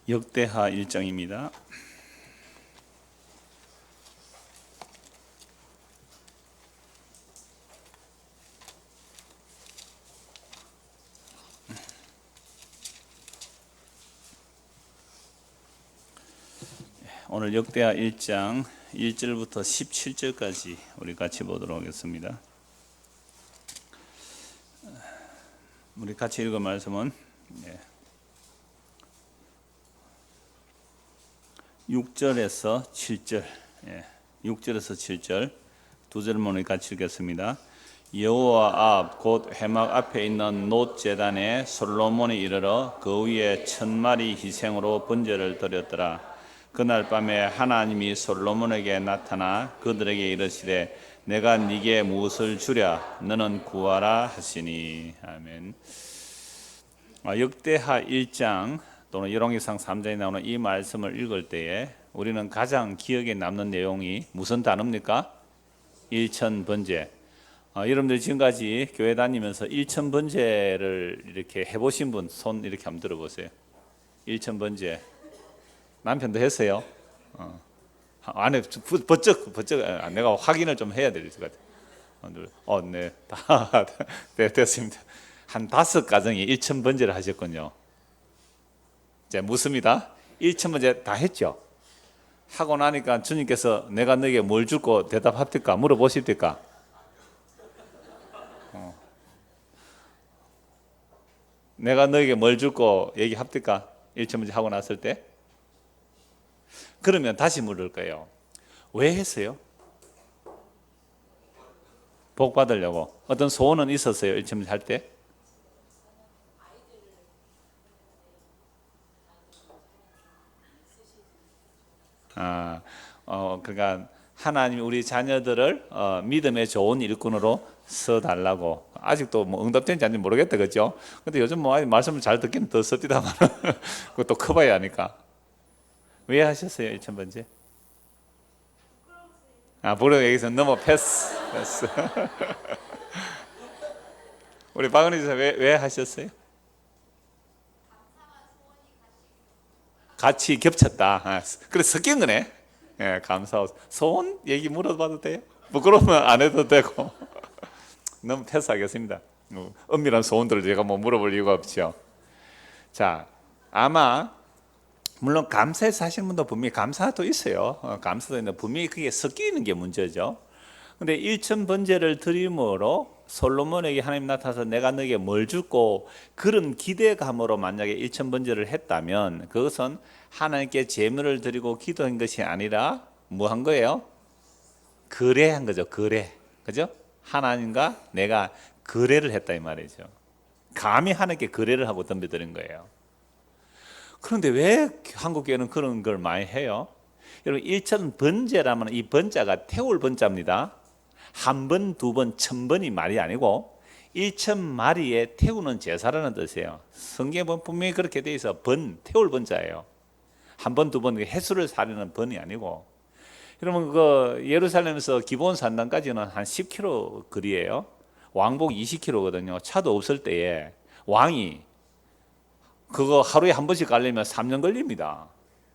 역대하 1장입니다. 오늘 역대하 1장 1절부터 17절까지 우리 같이 보도록 하겠습니다. 우리 같이 읽은 말씀은 6절에서 7절, 6절에서 7절 두 절만 우리 같이 읽겠습니다. 여호와 앞 곧 회막 앞에 있는 놋 제단에 솔로몬이 이르러 그 위에 1000마리 희생으로 번제를 드렸더라. 그날 밤에 하나님이 솔로몬에게 나타나 그들에게 이르시되 내가 네게 무엇을 주랴 너는 구하라 하시니. 아멘. 역대하 1장 또는 열왕기상 3장에 나오는 이 말씀을 읽을 때에 우리는 가장 기억에 남는 내용이 무슨 단어입니까? 일천번제. 여러분들 지금까지 교회 다니면서 일천번제를 이렇게 해보신 분 손 이렇게 한번 들어보세요. 일천번제 남편도 했어요. 안에 버쩍 내가 확인을 좀 해야 될 것 같아요. 네, 다 됐습니다. 한 5가정이 일천번제를 하셨군요. 이제 묻습니다. 일천번제 다 했죠? 하고 나니까 주님께서 내가 너에게 뭘 줄고 대답합니까? 물어보십니까? 내가 너에게 뭘 줄고 얘기합니까? 일천번제 하고 났을 때? 그러면 다시 물을 거예요. 왜 했어요? 복 받으려고. 어떤 소원은 있었어요? 일천번제 할 때? 그러니까 하나님이 우리 자녀들을 믿음의 좋은 일꾼으로 써달라고. 아직도 뭐 응답된지 아닌지 모르겠다, 그죠? 근데 요즘 뭐 말씀을 잘 듣기는 더 씁디다만 그것도 커봐야 하니까. 왜 하셨어요, 일천번제? 부르 여기서 넘어 패스. 우리 박은희 씨 왜 하셨어요? 같이 겹쳤다. 그래서 섞인 거네. 예, 감사하고 소원 얘기 물어봐도 돼요? 부끄러우면 안 해도 되고. 너무 패스하겠습니다. 엄밀한 소원들을 제가 뭐 물어볼 이유가 없죠. 자, 아마 물론 감사해서 하시는 분도 분명히 감사도 있어요. 감사도 있는데 분명히 그게 섞이는 게 문제죠. 근데 일천번제를 드림으로 솔로몬에게 하나님 나타나서 내가 너에게 뭘 줄고 그런 기대감으로 만약에 일천번제를 했다면 그것은 하나님께 제물을 드리고 기도한 것이 아니라 뭐 한 거예요? 거래한 거죠. 거래. 그죠? 하나님과 내가 거래를 했다 이 말이죠. 감히 하나님께 거래를 하고 덤벼드린 거예요. 그런데 왜 한국교회는 그런 걸 많이 해요? 여러분 일천번제라면 이 번자가 태울 번자입니다. 한 번, 두 번, 1000번이 말이 아니고 1000마리에 태우는 제사라는 뜻이에요. 성경에 보면 분명히 그렇게 돼 있어. 태울 번자예요. 한 번, 두 번, 횟수를 사려는 번이 아니고. 여러분 그 예루살렘에서 기본 산당까지는 한 10km 거리예요. 왕복 20km거든요. 차도 없을 때에 왕이 그거 하루에 한 번씩 가려면 3년 걸립니다.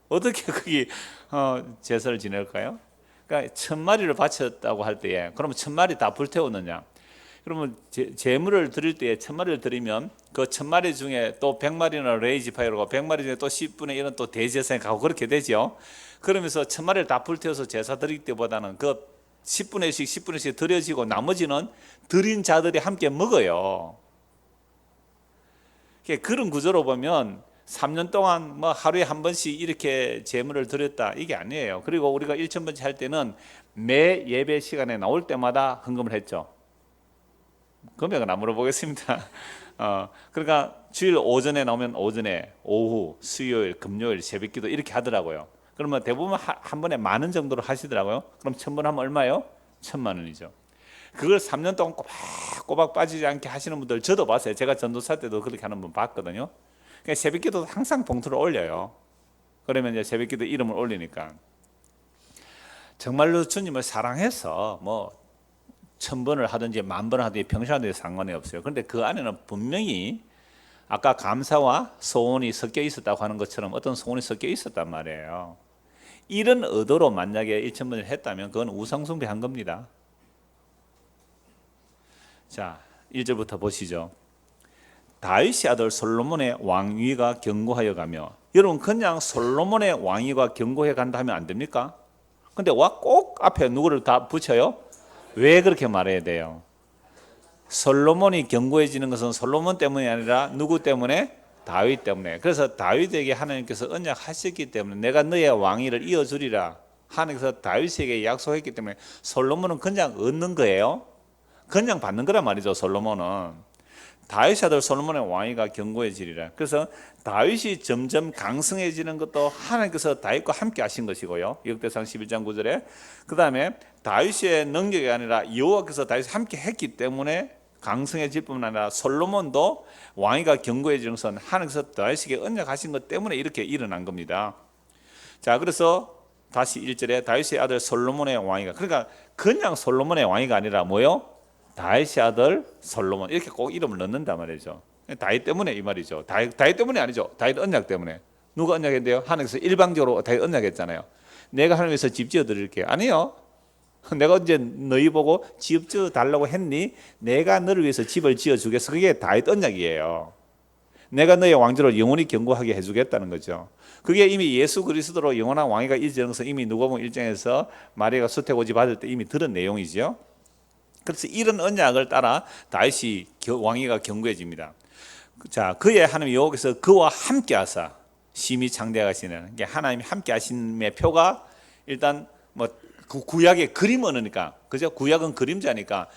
어떻게 거기 제사를 지낼까요? 그러니까 1000마리를 바쳤다고 할 때에 그러면 1000마리 다 불태웠느냐? 그러면 제물을 드릴 때에 1000마리를 드리면 그 1000마리 중에 또 100마리는 레이지 파이어고 100마리 중에 또 10분의 1은 또 대제사에 가고 그렇게 되죠. 그러면서 1000마리를 다 불태워서 제사 드릴 때보다는 그 10분의 1씩 10분의 1씩 드려지고 나머지는 드린 자들이 함께 먹어요. 그런 구조로 보면 3년 동안 뭐 하루에 한 번씩 이렇게 제물을 드렸다 이게 아니에요. 그리고 우리가 일천번제 할 때는 매 예배 시간에 나올 때마다 헌금을 했죠. 금액은 안 물어보겠습니다. 그러니까 주일 오전에 나오면 오전에, 오후, 수요일, 금요일, 새벽기도 이렇게 하더라고요. 그러면 대부분 한 번에 10,000원 정도로 하시더라고요. 그럼 1000번 하면 얼마요? 10,000,000원이죠. 그걸 3년 동안 꼬박 빠지지 않게 하시는 분들 저도 봤어요. 제가 전도사 때도 그렇게 하는 분 봤거든요. 그러니까 새벽기도 항상 봉투를 올려요. 그러면 이제 새벽기도 이름을 올리니까 정말로 주님을 사랑해서 뭐 1000번을 하든지 10,000번을 하든지 평생 하든지 상관이 없어요. 그런데 그 안에는 분명히 아까 감사와 소원이 섞여 있었다고 하는 것처럼 어떤 소원이 섞여 있었단 말이에요. 이런 의도로 만약에 일천번을 했다면 그건 우상숭배한 겁니다. 자, 1절부터 보시죠. 다윗의 아들 솔로몬의 왕위가 견고하여 가며, 여러분 그냥 솔로몬의 왕위가 견고해 간다 하면 안 됩니까? 근데 꼭 앞에 누구를 다 붙여요? 왜 그렇게 말해야 돼요? 솔로몬이 견고해지는 것은 솔로몬 때문이 아니라 누구 때문에? 다윗 때문에. 그래서 다윗에게 하나님께서 언약하셨기 때문에 내가 너의 왕위를 이어주리라 하나님께서 다윗에게 약속했기 때문에 솔로몬은 그냥 얻는 거예요. 그냥 받는 거란 말이죠. 솔로몬은 다윗의 아들 솔로몬의 왕위가 견고해지리라. 그래서 다윗이 점점 강성해지는 것도 하나님께서 다윗과 함께 하신 것이고요. 역대상 11장 9절에 그 다음에 다윗의 능력이 아니라 여호와께서 다윗과 함께 했기 때문에 강성해질 뿐만 아니라 솔로몬도 왕위가 견고해지는 것은 하나님께서 다윗에게 언약하신 것 때문에 이렇게 일어난 겁니다. 자, 그래서 다시 1절에 다윗의 아들 솔로몬의 왕위가, 그러니까 그냥 솔로몬의 왕위가 아니라 뭐요? 다윗의 아들 솔로몬, 이렇게 꼭 이름을 넣는단 말이죠. 다윗 때문에 이 말이죠. 다윗 때문이 아니죠. 다윗 언약 때문에. 누가 언약했는데요? 하나님께서 일방적으로 다윗 언약했잖아요. 내가 하나님께서 집 지어 드릴게요. 아니요. 내가 언제 너희 보고 집 지어 달라고 했니? 내가 너를 위해서 집을 지어 주겠어. 그게 다윗 언약이에요. 내가 너의 왕조를 영원히 견고하게 해주겠다는 거죠. 그게 이미 예수 그리스도로 영원한 왕위가 이르는 것은 이미 누가복음 1장에서 마리아가 수태고지 받을 때 이미 들은 내용이죠. 그래서 이런 언약을 따라 다윗이 왕위가 견고해집니다. 자, 그의 하나님 여호와께서 그와 함께 하사 심히 창대하시는 게 하나님이 함께 하심의 표가 일단 뭐 구약의 그림 언어니까, 그죠? 구약은 그림자니까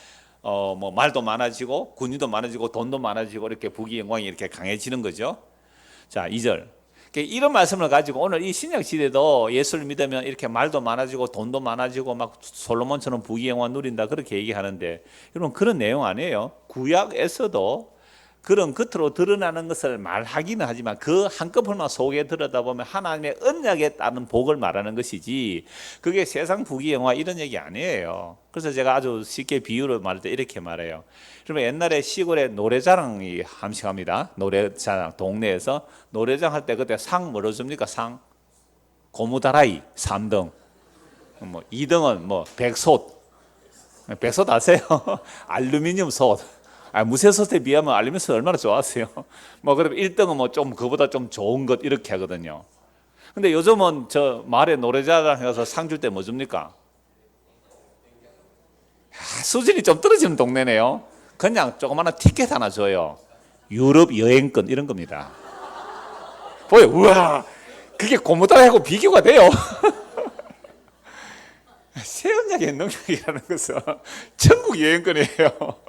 뭐 말도 많아지고 군인도 많아지고 돈도 많아지고 이렇게 부귀 영광이 이렇게 강해지는 거죠. 자, 2절. 이런 말씀을 가지고 오늘 이 신약 시대도 예수를 믿으면 이렇게 말도 많아지고 돈도 많아지고 막 솔로몬처럼 부귀 영화 누린다 그렇게 얘기하는데, 여러분 그런 내용 아니에요. 구약에서도 그런 겉으로 드러나는 것을 말하기는 하지만 그 한꺼번만 속에 들여다보면 하나님의 언약에 따른 복을 말하는 것이지 그게 세상 부귀 영화 이런 얘기 아니에요. 그래서 제가 아주 쉽게 비유를 말할 때 이렇게 말해요. 그러면 옛날에 시골에 노래자랑이 함식합니다. 노래자랑 동네에서 노래자랑 할 때 그때 상 뭐로 줍니까? 상 고무다라이 3등, 뭐 2등은 뭐 백솥 아세요? 알루미늄 솥. 무쇠솥에 비하면 알루미늄 얼마나 좋았어요. 뭐 그러면 1등은 뭐 좀 그보다 좀 좋은 것 이렇게 하거든요. 근데 요즘은 저 말에 노래자랑 해서 상 줄 때 뭐 줍니까? 수준이 좀 떨어지는 동네네요. 그냥 조그마한 티켓 하나 줘요. 유럽 여행권 이런 겁니다. 보여, 우와, 그게 고무다라이하고 비교가 돼요. 새 언약의 능력이라는 것은 천국 여행권이에요.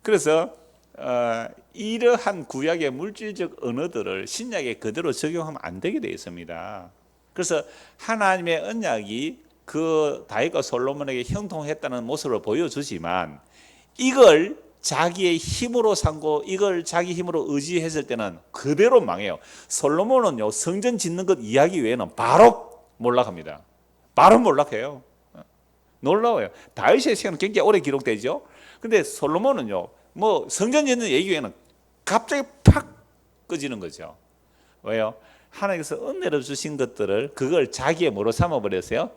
그래서 이러한 구약의 물질적 언어들을 신약에 그대로 적용하면 안 되게 되어 있습니다. 그래서 하나님의 언약이 그 다윗과 솔로몬에게 형통했다는 모습을 보여주지만 이걸 자기의 힘으로 삼고 이걸 자기 힘으로 의지했을 때는 그대로 망해요. 솔로몬은요, 성전 짓는 것 이야기 외에는 바로 몰락합니다. 바로 몰락해요. 놀라워요. 다윗의 시간은 굉장히 오래 기록되죠. 근데 솔로몬은요, 뭐 성전 짓는 얘기 외에는 갑자기 팍 꺼지는 거죠. 왜요? 하나님께서 은혜로 주신 것들을 그걸 자기의 뭐로 삼아버렸어요?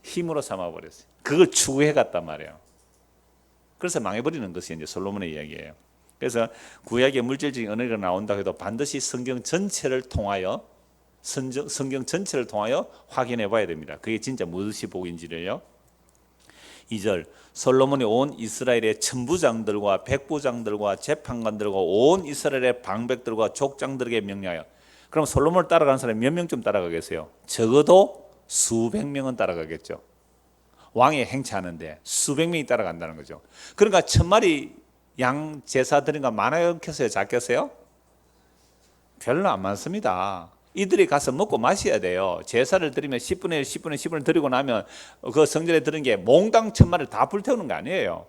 힘으로 삼아버렸어요. 그걸 추구해 갔단 말이에요. 그래서 망해버리는 것이 이제 솔로몬의 이야기예요. 그래서 구약의 물질적인 은혜가 나온다 해도 반드시 성경 전체를 통하여 확인해 봐야 됩니다. 그게 진짜 무엇이 복인지를요. 2절, 솔로몬이 온 이스라엘의 천부장들과 백부장들과 재판관들과 온 이스라엘의 방백들과 족장들에게 명령하여. 그럼 솔로몬을 따라가는 사람이 몇 명쯤 따라가겠어요? 적어도 수백 명은 따라가겠죠. 왕의 행차하는데 수백 명이 따라간다는 거죠. 그러니까 1000마리 양 제사 드린 거 많겠어요? 작겠어요? 별로 안 많습니다. 이들이 가서 먹고 마셔야 돼요. 제사를 드리면 10분의 10분의 10분을 드리고 나면 그 성전에 드린 게 몽땅 1000마리를 다 불태우는 거 아니에요.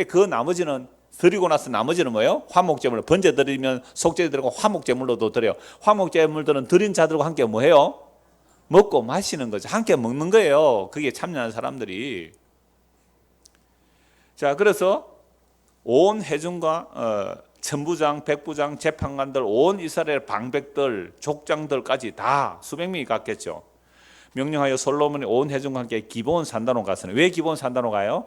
그 나머지는 드리고 나서 나머지는 뭐예요? 화목제물, 번제 드리면 속죄 드리고 화목제물로도 드려요. 화목제물들은 드린 자들과 함께 뭐 해요? 먹고 마시는 거죠. 함께 먹는 거예요. 그게 참여하는 사람들이. 자, 그래서 온 회중과 천부장, 백부장, 재판관들, 온 이스라엘 방백들, 족장들까지 다 수백 명이 갔겠죠. 명령하여 솔로몬이 온 회중과 함께 기브온 산단으로 갔으니, 왜 기브온 산단으로 가요?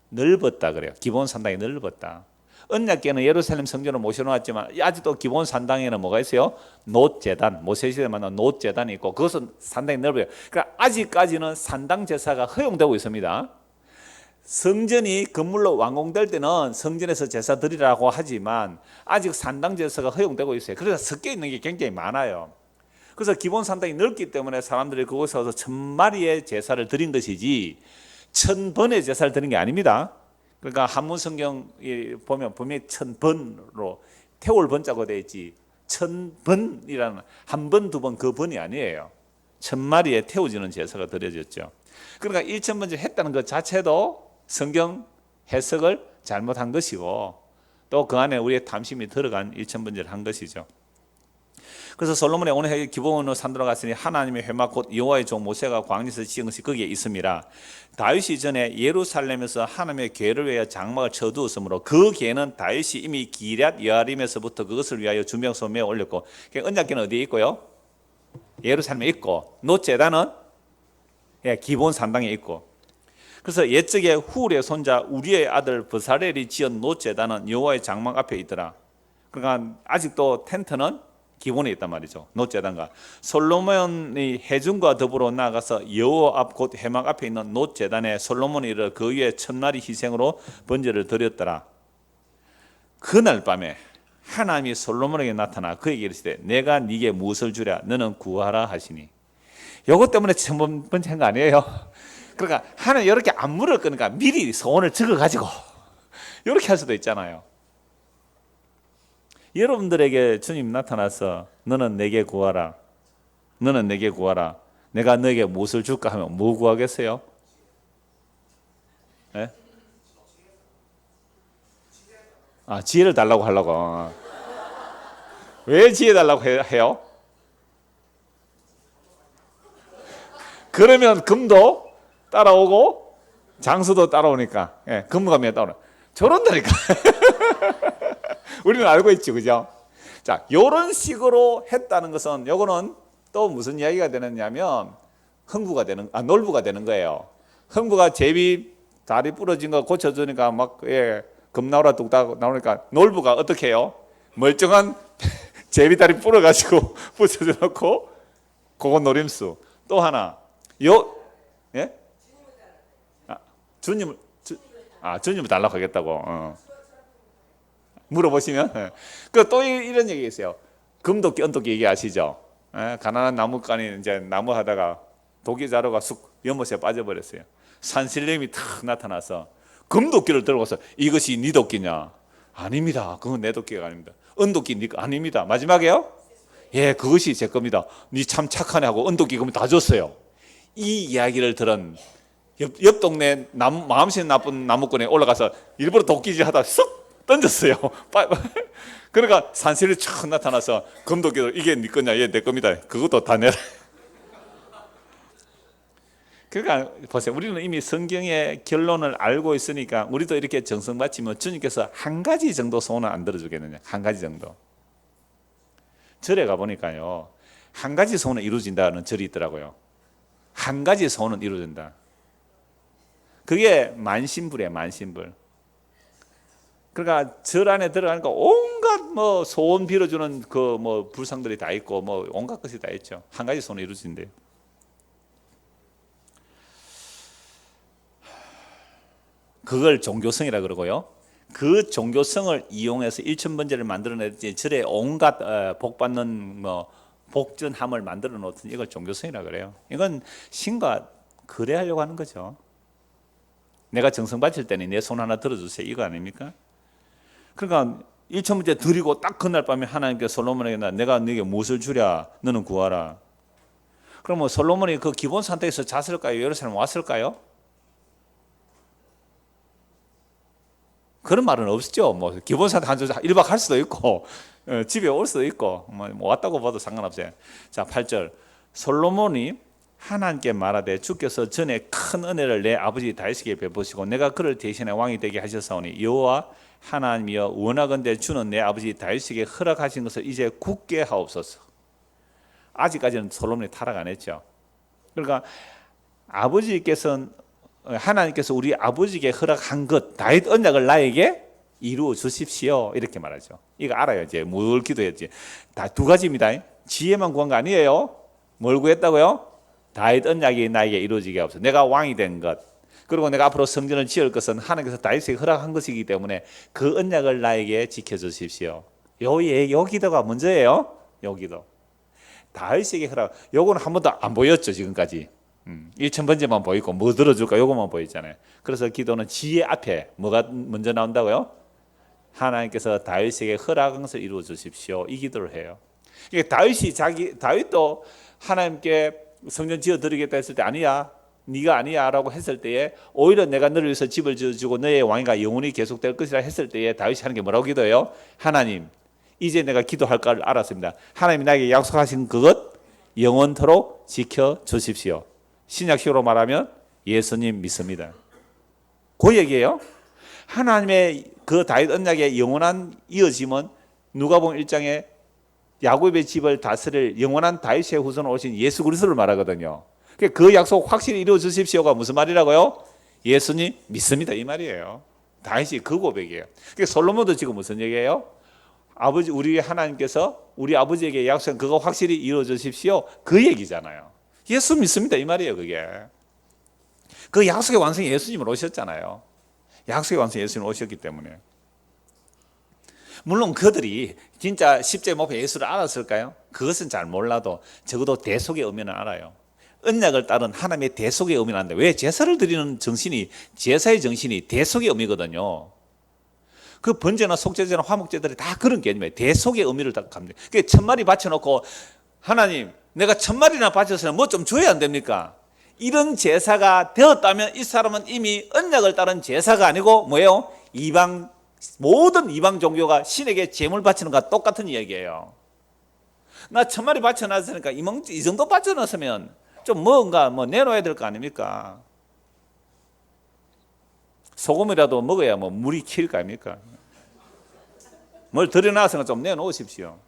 넓었다 그래요. 기브온 산당이 넓었다. 언약궤는 예루살렘 성전을 모셔놓았지만 아직도 기브온 산당에는 뭐가 있어요? 놋제단, 모세시대에 만난 놋제단이 있고 그것은 산당이 넓어요. 그러니까 아직까지는 산당 제사가 허용되고 있습니다. 성전이 건물로 완공될 때는 성전에서 제사 드리라고 하지만 아직 산당 제사가 허용되고 있어요. 그래서 섞여 있는 게 굉장히 많아요. 그래서 기본 산당이 넓기 때문에 사람들이 그곳에 와서 1000마리의 제사를 드린 것이지 1000번의 제사를 드린 게 아닙니다. 그러니까 한문 성경 보면 분명히 1000번으로 태울 번자고 되어 있지 1000번이라는 한 번, 두 번 그 번이 아니에요. 1000마리에 태워지는 제사가 드려졌죠. 그러니까 1000번째 했다는 것 자체도 성경 해석을 잘못한 것이고 또 그 안에 우리의 탐심이 들어간 1000번째를 한 것이죠. 그래서 솔로몬의 오늘 기브온으로 산도로 갔으니 하나님의 회막 곧 여호와의 종 모세가 광야에서 지은 것이 거기에 있음이라. 다윗이 전에 예루살렘에서 하나님의 궤를 위하여 장막을 쳐두었으므로 그 궤는 다윗이 이미 기럇 여아림에서부터 그것을 위하여 준비해서 메어 올렸고, 언약궤는 어디에 있고요? 예루살렘에 있고, 놋제단은 기브온 산당에 있고. 그래서 옛적에 훌의 손자 우리의 아들 브사렐이 지은 놋제단은 여호와의 장막 앞에 있더라. 그러니까 아직도 텐트는 기본에 있단 말이죠. 놋제단과 솔로몬이 회중과 더불어 나아가서 여호와 앞 곧 회막 앞에 있는 놋제단에 솔로몬이 이르러 그 위에 1000마리 희생으로 번제를 드렸더라. 그날 밤에 하나님이 솔로몬에게 나타나 그에게 이르시되 내가 네게 무엇을 주랴 너는 구하라 하시니. 요것 때문에 1000번 한 거 아니에요. 그러니까 하나님 이렇게 안 물을 거니까 미리 소원을 적어 가지고 이렇게 할 수도 있잖아요. 여러분들에게 주님 나타나서 너는 내게 구하라, 너는 내게 구하라, 내가 너에게 무엇을 줄까 하면 뭐 구하겠어요? 네? 지혜를 달라고 하려고. 왜 지혜 달라고 해요? 그러면 금도 따라오고 장수도 따라오니까, 금감이 따라오니까 저런다니까. 우리는 알고 있죠, 그죠? 자, 요런 식으로 했다는 것은 요거는 또 무슨 이야기가 되느냐면 흥부가 되는, 놀부가 되는 거예요. 흥부가 제비 다리 부러진 거 고쳐주니까 막 금나오라 뚝딱 나오니까 놀부가 어떻게 해요? 멀쩡한 제비 다리 부러가지고 붙여줘 놓고 그건 노림수. 또 하나 주님을 달라고 하겠다고. 물어보시면 또 이런 얘기 있어요. 금도끼, 은도끼 얘기 아시죠? 가난한 나무간이 이제 나무 하다가 도끼 자루가 쑥 연못에 빠져버렸어요. 산신령이 탁 나타나서 금도끼를 들고서 이것이 네 도끼냐? 아닙니다. 그건 내 도끼가 아닙니다. 은도끼 네 거 아닙니다. 마지막에요? 예, 그것이 제 겁니다. 네 참 착하네 하고 은도끼 그러면 다 줬어요. 이 이야기를 들은 옆 동네 마음씨 나쁜 나무꾼에 올라가서 일부러 도끼질 하다 쑥 던졌어요. 그러니까 산신이 촥 나타나서 금도끼를 이게 네 거냐? 얘 내 겁니다. 그것도 다 내라. 그러니까 보세요. 우리는 이미 성경의 결론을 알고 있으니까 우리도 이렇게 정성 바치면 주님께서 한 가지 정도 소원은 안 들어주겠느냐? 한 가지 정도. 절에 가보니까요, 한 가지 소원은 이루어진다는 절이 있더라고요. 한 가지 소원은 이루어진다. 그게 만신불이에요. 만신불. 그러니까 절 안에 들어가니까 온갖 뭐 소원 빌어주는 그 뭐 불상들이 다 있고 뭐 온갖 것이 다 있죠. 한 가지 소원이 이루어진대요. 그걸 종교성이라 그러고요. 그 종교성을 이용해서 1000번제를 만들어냈지 절에 온갖 복 받는 뭐 복전함을 만들어 놓든 이걸 종교성이라 그래요. 이건 신과 거래하려고 하는 거죠. 내가 정성 바칠 때는 내 손 하나 들어주세요. 이거 아닙니까? 그러니까 1000번째 드리고 딱 그날 밤에 하나님께 솔로몬에게 내가 너에게 무엇을 주랴 너는 구하라. 그럼 솔로몬이 그 기본 산택에서 잤을까요? 예루살렘 왔을까요? 그런 말은 없죠. 뭐 기본 산택 한 1박 할 수도 있고 집에 올 수도 있고 뭐 왔다고 봐도 상관없어요. 자, 8절 솔로몬이 하나님께 말하되 주께서 전에 큰 은혜를 내 아버지 다윗에게 베푸시고 내가 그를 대신에 왕이 되게 하셨사오니 여호와 하나님이여 원하건대 주는 내 아버지 다윗에게 허락하신 것을 이제 굳게 하옵소서. 아직까지는 솔로몬이 타락 안 했죠. 그러니까 하나님께서 우리 아버지에게 허락한 것 다윗 언약을 나에게 이루어 주십시오 이렇게 말하죠. 이거 알아요. 이제 뭘 기도했지. 다 두 가지입니다. 지혜만 구한 거 아니에요. 뭘 구했다고요? 다윗 언약이 나에게 이루어지게 하옵소서. 내가 왕이 된 것, 그리고 내가 앞으로 성전을 지을 것은 하나님께서 다윗에게 허락한 것이기 때문에 그 언약을 나에게 지켜주십시오. 요 기도가 먼저예요. 요 기도. 다윗에게 허락. 요거는 한 번도 안 보였죠 지금까지. 1000번째만 보이고 뭐 들어줄까 요것만 보였잖아요. 그래서 기도는 지혜 앞에 뭐가 먼저 나온다고요? 하나님께서 다윗에게 허락한 것을 이루어 주십시오. 이 기도를 해요. 다윗도 하나님께 성전 지어 드리겠다 했을 때 아니야, 네가 아니야라고 했을 때에 오히려 내가 너를 위해서 집을 지어주고 너의 왕위가 영원히 계속될 것이라 했을 때에 다윗이 하는 게 뭐라고 기도해요? 하나님, 이제 내가 기도할 걸 알았습니다. 하나님이 나에게 약속하신 그것 영원토록 지켜 주십시오. 신약식으로 말하면 예수님 믿습니다. 그 얘기예요. 하나님의 그 다윗 언약의 영원한 이어짐은 누가복음 1장에 야곱의 집을 다스릴 영원한 다윗의 후손으로 오신 예수 그리스도를 말하거든요. 그 약속 확실히 이루어 주십시오가 무슨 말이라고요? 예수님 믿습니다 이 말이에요. 다윗이 그 고백이에요. 솔로몬도 지금 무슨 얘기예요? 아버지, 우리 하나님께서 우리 아버지에게 약속한 그거 확실히 이루어 주십시오 그 얘기잖아요. 예수 믿습니다 이 말이에요. 그게 그 약속의 완성이 예수님으로 오셨잖아요. 약속의 완성이 예수님 오셨기 때문에. 물론 그들이 진짜 십자의 목표 예수를 알았을까요? 그것은 잘 몰라도 적어도 대속의 의미는 알아요. 언약을 따른 하나님의 대속의 의미는 아는데, 왜 제사를 드리는 정신이, 제사의 정신이 대속의 의미거든요. 그 번제나 속죄제나 화목제들이 다 그런 개념이에요. 대속의 의미를 다 갑니다. 그러니까 1000마리 바쳐놓고 하나님 내가 1000마리나 바쳐서는 뭐 좀 줘야 안 됩니까? 이런 제사가 되었다면 이 사람은 이미 언약을 따른 제사가 아니고 뭐예요? 모든 이방 종교가 신에게 제물 바치는 것과 똑같은 이야기예요. 나 1000마리 바쳐놨으니까 이 정도 바쳐놨으면 좀 뭔가 내놓아야 될 거 아닙니까? 소금이라도 먹어야 물이 킬 거 아닙니까? 뭘 들여놨으니까 좀 내놓으십시오.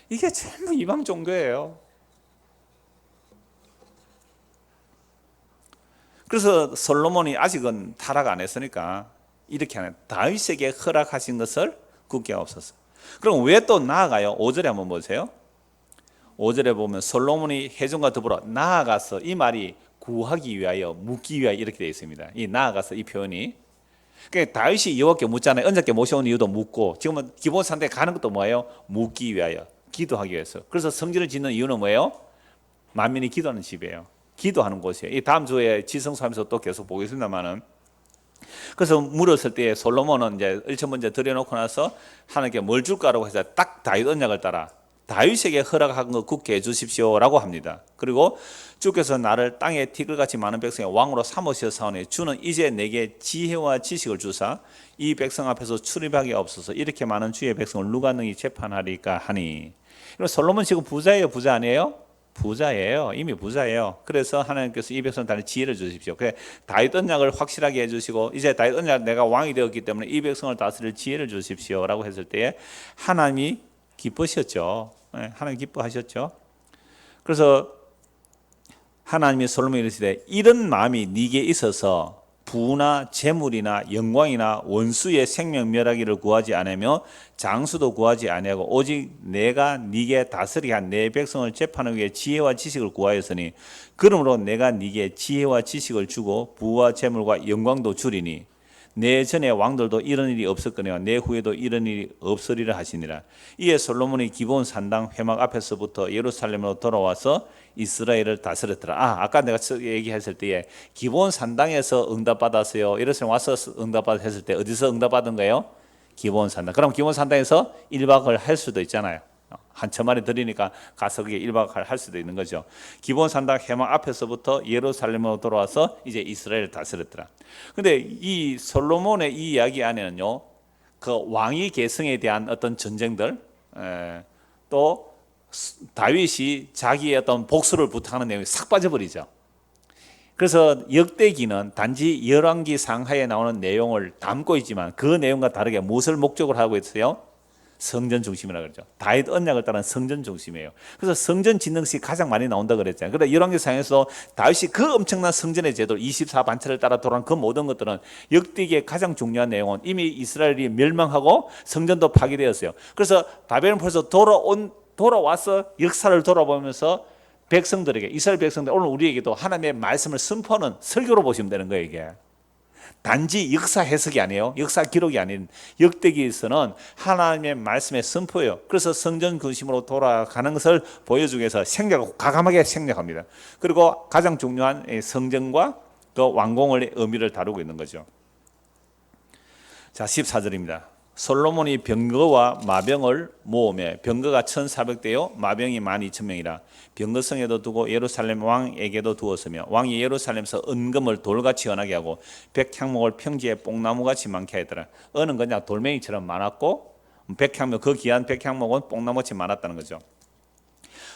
이게 전부 이방 종교예요. 그래서 솔로몬이 아직은 타락 안 했으니까 이렇게 하는, 다윗에게 허락하신 것을 굳게 하옵소서. 그럼 왜 또 나아가요? 5절에 한번 보세요. 5절에 보면 솔로몬이 회중과 더불어 나아가서, 이 말이 구하기 위하여, 묻기 위하여 이렇게 되어 있습니다. 이 나아가서 이 표현이, 그러니까 다윗이 여호와께 묻잖아요. 언약궤 모셔온 이유도 묻고, 지금은 기본 상태에 가는 것도 뭐예요? 묻기 위하여, 기도하기 위해서. 그래서 성전을 짓는 이유는 뭐예요? 만민이 기도하는 집이에요. 기도하는 곳이에요. 이 다음 주에 지성수하면서 또 계속 보겠습니다만은, 그래서 물었을 때 솔로몬은 이제 1000번째 드려놓고 나서 하나님께 뭘 줄까라고 해서 딱 다윗 언약을 따라 다윗에게 허락한 거 굳게 해주십시오라고 합니다. 그리고 주께서 나를 땅에 티끌같이 많은 백성의 왕으로 삼으셨사오니 주는 이제 내게 지혜와 지식을 주사 이 백성 앞에서 출입하게 없어서 이렇게 많은 주의 백성을 누가 능히 재판하리까 하니. 솔로몬 지금 부자예요, 부자 아니에요? 부자예요. 이미 부자예요. 그래서 하나님께서 이 백성 단에 지혜를 주십시오. 그래, 다윗 언약을 확실하게 해주시고 이제 다윗 언약 내가 왕이 되었기 때문에 이 백성을 다스릴 지혜를 주십시오라고 했을 때에 하나님이 기쁘셨죠. 하나님 기뻐하셨죠. 그래서 하나님이 솔로몬에게 이르시되 이런 마음이 네게 있어서 부나 재물이나 영광이나 원수의 생명 멸하기를 구하지 않으며 장수도 구하지 아니하고 오직 내가 네게 다스리게 한 내 백성을 재판하기 위해 지혜와 지식을 구하였으니 그러므로 내가 네게 지혜와 지식을 주고 부와 재물과 영광도 주리니 내 전에 왕들도 이런 일이 없었거니와 내 후에도 이런 일이 없으리라 하시니라. 이에 솔로몬이 기브온 산당 회막 앞에서부터 예루살렘으로 돌아와서 이스라엘을 다스렸더라. 아까 내가 얘기했을 때에 기브온 산당에서 응답받았어요. 예루살렘 와서 응답받았을 때 어디서 응답받은 거예요? 기브온 산당. 그럼 기브온 산당에서 1박을 할 수도 있잖아요. 한 1000마리 드리니까 가서 그게 1박을 할 수도 있는 거죠. 기브온 산당 회막 앞에서부터 예루살렘으로 돌아와서 이제 이스라엘을 다스렸더라. 근데 이 솔로몬의 이 이야기 안에는요, 그 왕위 계승에 대한 어떤 전쟁들, 또 다윗이 자기의 어떤 복수를 부탁하는 내용이 싹 빠져버리죠. 그래서 역대기는 단지 열왕기 상하에 나오는 내용을 담고 있지만 그 내용과 다르게 무엇을 목적으로 하고 있어요? 성전 중심이라 그러죠. 다윗 언약을 따른 성전 중심이에요. 그래서 성전 짓는 것이 가장 많이 나온다 그랬잖아요. 그러나 열왕기상에서 다윗이 그 엄청난 성전의 제도 24반차를 따라 돌아온 그 모든 것들은 역대기의 가장 중요한 내용은 이미 이스라엘이 멸망하고 성전도 파괴되었어요. 그래서 바벨론 벌써 돌아와서 역사를 돌아보면서 백성들에게, 이스라엘 백성들, 오늘 우리에게도 하나님의 말씀을 선포하는 설교로 보시면 되는 거예요. 이게 단지 역사 해석이 아니에요. 역사 기록이 아닌 역대기에서는 하나님의 말씀의 선포예요. 그래서 성전 중심으로 돌아가는 것을 보여주기 위해서 과감하게 생략합니다. 그리고 가장 중요한 성전과 그 왕궁의 의미를 다루고 있는 거죠. 자, 14절입니다. 솔로몬이 병거와 마병을 모으며 병거가 1,400대요 마병이 12,000명이라 병거성에도 두고 예루살렘 왕에게도 두었으며 왕이 예루살렘에서 은금을 돌같이 연하게 하고 백향목을 평지에 뽕나무같이 많게 하더라. 은은 그냥 돌멩이처럼 많았고 백향목, 그 귀한 백향목은 뽕나무같이 많았다는 거죠.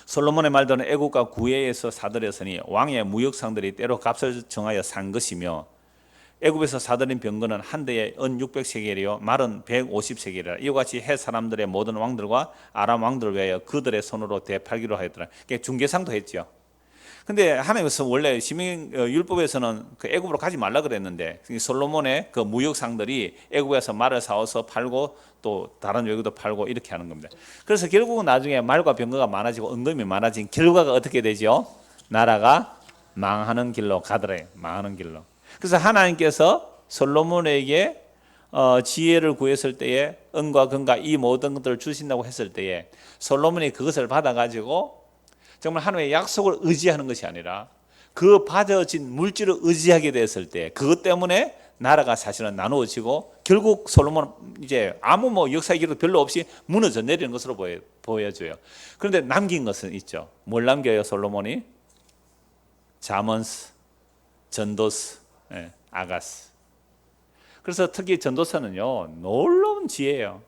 솔로몬의 말들은 애국과 구해에서 사들였으니 왕의 무역상들이 때로 값을 정하여 산 것이며 애굽에서 사들인 병거는 한 대에 은 600세겔이요 말은 150세겔이라. 이와 같이 헷 사람들의 모든 왕들과 아람 왕들을 위하여 그들의 손으로 되팔기로 하였더라. 중개상도 했죠. 근데 하나님께서 원래 율법에서는 그 애굽으로 가지 말라 그랬는데 솔로몬의 그 무역상들이 애굽에서 말을 사와서 팔고 또 다른 외국도 팔고 이렇게 하는 겁니다. 그래서 결국은 나중에 말과 병거가 많아지고 은금이 많아진 결과가 어떻게 되죠? 나라가 망하는 길로 가더래요. 망하는 길로. 그래서 하나님께서 솔로몬에게 지혜를 구했을 때에 은과 금과 이 모든 것들을 주신다고 했을 때에 솔로몬이 그것을 받아가지고 정말 하나님의 약속을 의지하는 것이 아니라 그 받아진 물질을 의지하게 됐을 때 그것 때문에 나라가 사실은 나누어지고 결국 솔로몬은 이제 아무 역사 기록 별로 없이 무너져 내리는 것으로 보여줘요. 그런데 남긴 것은 있죠. 뭘 남겨요 솔로몬이? 자먼스, 전도스, 아가스. 그래서 특히 전도서는요 놀라운 지혜예요.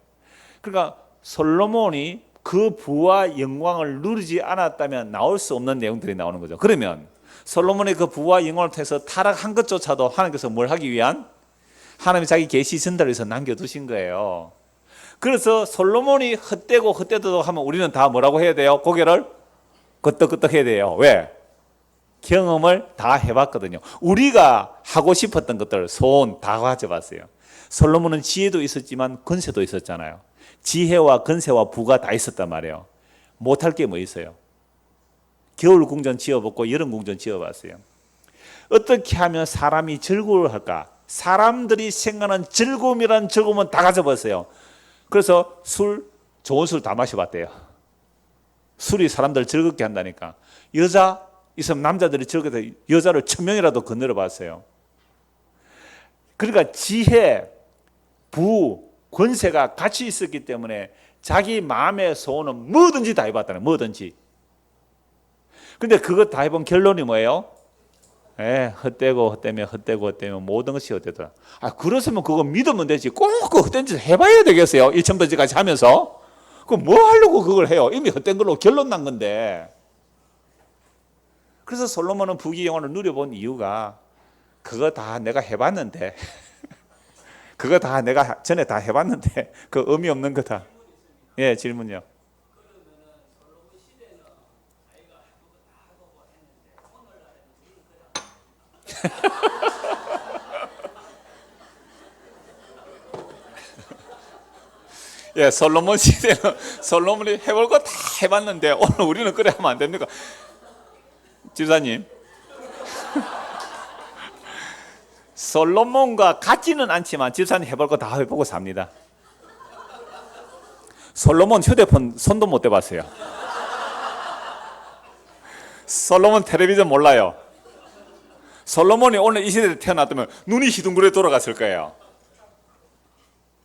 그러니까 솔로몬이 그 부와 영광을 누리지 않았다면 나올 수 없는 내용들이 나오는 거죠. 그러면 솔로몬의 그 부와 영광을 통해서 타락한 것조차도 하나님께서 뭘 하기 위한 하나님이 자기 계시 전달을 위해서 남겨두신 거예요. 그래서 솔로몬이 헛되고 헛되도 하면 우리는 다 뭐라고 해야 돼요? 고개를 끄덕끄덕 해야 돼요. 왜? 경험을 다 해봤거든요. 우리가 하고 싶었던 것들 소원 다 가져봤어요. 솔로몬은 지혜도 있었지만 권세도 있었잖아요. 지혜와 권세와 부가 다 있었단 말이에요. 못할 게 뭐 있어요? 겨울 궁전 지어봤고 여름 궁전 지어봤어요. 어떻게 하면 사람이 즐거워할까? 사람들이 생각하는 즐거움이란 즐거움은 다 가져봤어요. 그래서 좋은 술 다 마셔봤대요. 술이 사람들 즐겁게 한다니까. 여자 있으면 남자들이 즐겁게 여자를 1000명이라도 건드려 봤어요. 그러니까 지혜, 부, 권세가 같이 있었기 때문에 자기 마음의 소원은 뭐든지 다 해봤다는 거예요. 뭐든지. 근데 그거 다 해본 결론이 뭐예요? 헛되면 모든 것이 헛되더라. 그렇으면 그거 믿으면 되지. 꼭 그 헛된 짓 해봐야 되겠어요. 일천번째까지 하면서. 그럼 뭐 하려고 그걸 해요? 이미 헛된 걸로 결론 난 건데. 그래서 솔로몬은 부귀 영화를 누려본 이유가 그거 다 내가 해봤는데 그거 다 내가 전에 다 해봤는데 그 의미 없는 거다. 예, 질문요. 예, 솔로몬 시대는 솔로몬이 해볼 거 다 해봤는데 오늘 우리는 그래 하면 안 됩니까? 집사님, 솔로몬과 같지는 않지만 집사님 해볼 거 다 해보고 삽니다. 솔로몬 휴대폰 손도 못 대봤어요. 솔로몬 텔레비전 몰라요. 솔로몬이 오늘 이 시대에 태어났다면 눈이 희둥그레 돌아갔을 거예요.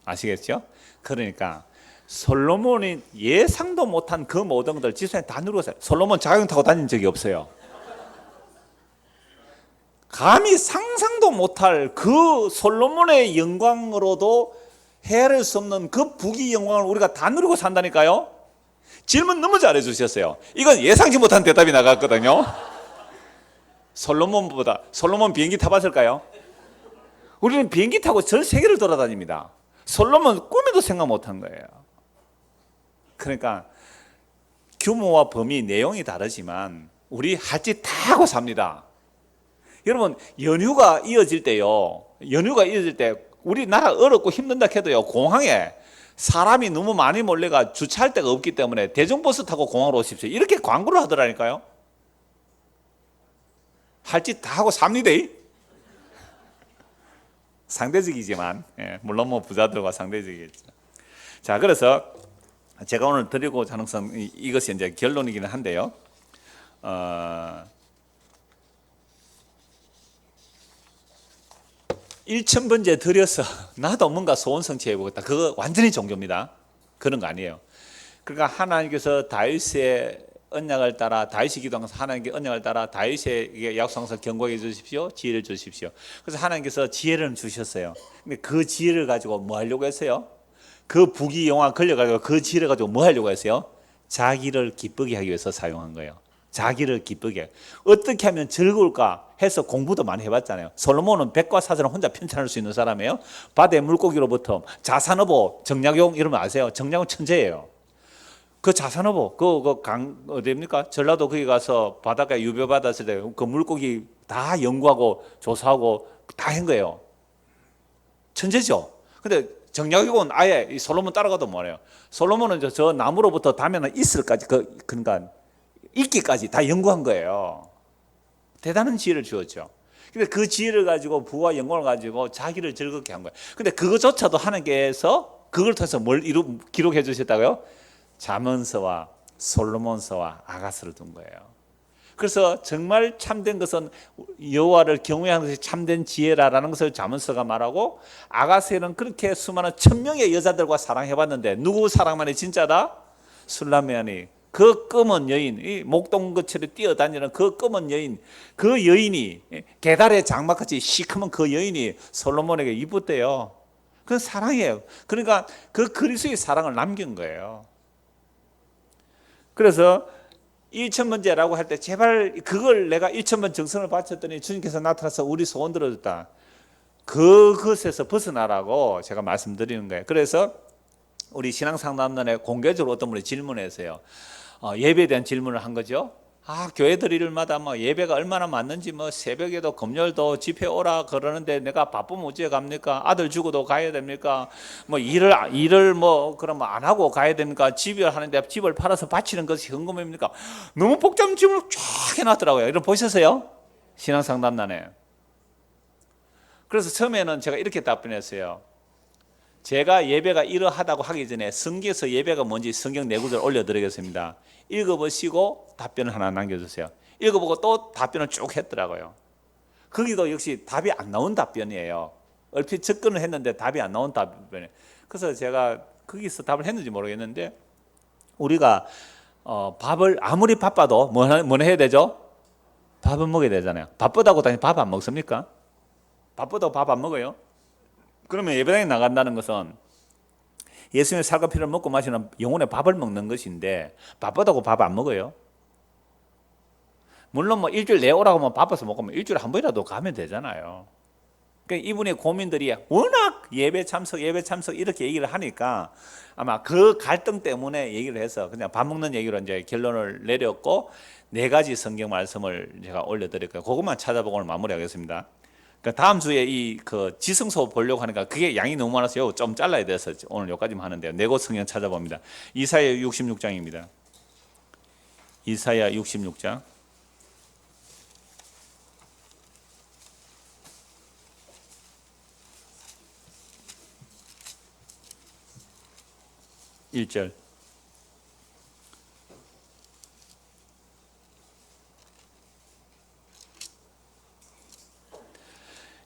아시겠죠? 그러니까 솔로몬이 예상도 못한 그 모든 것들 집사님 다 누렸어요. 솔로몬 자가용 타고 다닌 적이 없어요. 감히 상상도 못할 그 솔로몬의 영광으로도 헤아릴 수 없는 그 부귀 영광을 우리가 다 누리고 산다니까요. 질문 너무 잘해 주셨어요. 이건 예상치 못한 대답이 나갔거든요. 솔로몬 비행기 타봤을까요? 우리는 비행기 타고 전 세계를 돌아다닙니다. 솔로몬 꿈에도 생각 못한 거예요. 그러니까 규모와 범위, 내용이 다르지만 우리 할 짓 다 하고 삽니다. 여러분, 연휴가 이어질 때 우리나라 어렵고 힘든다 해도요, 공항에 사람이 너무 많이 몰려가 주차할 데가 없기 때문에 대중버스 타고 공항으로 오십시오. 이렇게 광고를 하더라니까요. 할 짓 다 하고 삽니다. 상대적이지만, 물론 뭐 부자들과 상대적이겠죠. 자, 그래서 제가 오늘 드리고자 하는 것은 이것이 이제 결론이기는 한데요. 1000번째 드려서 나도 뭔가 소원 성취해 보겠다. 그거 완전히 종교입니다. 그런 거 아니에요. 그러니까 하나님께서 다윗의 언약을 따라, 다윗이 기도하면서 하나님께 언약을 따라 다윗에게 약속하면서 경고해 주십시오, 지혜를 주십시오. 그래서 하나님께서 지혜를 주셨어요. 근데 그 지혜를 가지고 뭐 하려고 했어요? 그 부귀영화 걸려가지고 그 지혜를 가지고 뭐 하려고 했어요? 자기를 기쁘게 하기 위해서 사용한 거예요. 자기를 기쁘게. 어떻게 하면 즐거울까 해서 공부도 많이 해봤잖아요. 솔로몬은 백과 사전을 혼자 편찬할 수 있는 사람이에요. 바다의 물고기로부터 자산어보, 정약용 이러면 아세요? 정약용 천재예요. 그 자산어보, 어디입니까? 전라도 거기 가서 바닷가에 유배 받았을 때 그 물고기 다 연구하고 조사하고 다 한 거예요. 천재죠. 근데 정약용은 아예 이 솔로몬 따라가도 뭐래요? 솔로몬은 저 나무로부터 다면은 있을까지 그러니까 있기까지 다 연구한 거예요. 대단한 지혜를 주었죠. 근데 그 지혜를 가지고 부와 영광을 가지고 자기를 즐겁게 한 거예요. 근데 그것조차도 하나님께서 그걸 통해서 뭘 기록해 주셨다고요? 잠언서와 솔로몬서와 아가서를 둔 거예요. 그래서 정말 참된 것은 여호와를 경외하는 것이 참된 지혜라라는 것을 잠언서가 말하고, 아가서에는 그렇게 수많은 1000명의 여자들과 사랑해봤는데 누구 사랑만이 진짜다? 술라미아니, 그 검은 여인, 이 목동것처럼 뛰어다니는 그 검은 여인, 그 여인이 게달의 장막같이 시커먼 그 여인이 솔로몬에게 이뻤대요. 그건 사랑이에요. 그러니까 그 그리스도의 사랑을 남긴 거예요. 그래서 1000번째라고 할 때 제발 그걸 내가 1000번 정성을 바쳤더니 주님께서 나타나서 우리 소원 들어줬다. 그것에서 벗어나라고 제가 말씀드리는 거예요. 그래서 우리 신앙상담단에 공개적으로 어떤 분이 질문했어요. 예배에 대한 질문을 한 거죠. 교회들 일마다 뭐 예배가 얼마나 많는지, 뭐 새벽에도 금요일도 집회 오라 그러는데 내가 바쁘면 어찌해 갑니까? 아들 주고도 가야 됩니까? 뭐 일을 뭐 그럼 안 하고 가야 됩니까? 집을 하는데 집을 팔아서 바치는 것이 헌금입니까? 너무 복잡한 질문을 쫙 해놨더라고요. 이런 보셨어요? 신앙상담단에. 그래서 처음에는 제가 이렇게 답변했어요. 제가 예배가 이러하다고 하기 전에 성경에서 예배가 뭔지 성경 네 구절 올려드리겠습니다. 읽어보시고 답변을 하나 남겨주세요. 읽어보고 또 답변을 쭉 했더라고요. 거기도 역시 답이 안 나온 답변이에요. 얼핏 접근을 했는데 답이 안 나온 답변이에요. 그래서 제가 거기서 답을 했는지 모르겠는데, 우리가 밥을 아무리 바빠도 뭐 해야 되죠? 밥은 먹어야 되잖아요. 바쁘다고 다시 밥 안 먹습니까? 바쁘다고 밥 안 먹어요? 그러면 예배당에 나간다는 것은 예수님의 살과 피를 먹고 마시는 영혼의 밥을 먹는 것인데, 바쁘다고 밥 안 먹어요? 물론 뭐 일주일 내에 오라고 하면 바빠서 못 가면 일주일에 한 번이라도 가면 되잖아요. 그러니까 이분의 고민들이 워낙 예배 참석 이렇게 얘기를 하니까 아마 그 갈등 때문에 얘기를 해서 그냥 밥 먹는 얘기로 이제 결론을 내렸고, 4가지 성경 말씀을 제가 올려드릴 거예요. 그것만 찾아보고 오늘 마무리하겠습니다. 그러니까 다음 주에 그 지성소 보려고 하니까 그게 양이 너무 많아서 좀 잘라야 돼서 오늘 여기까지만 하는데요. 4곳 성경 찾아봅니다. 이사야 66장입니다. 이사야 66장. 1절.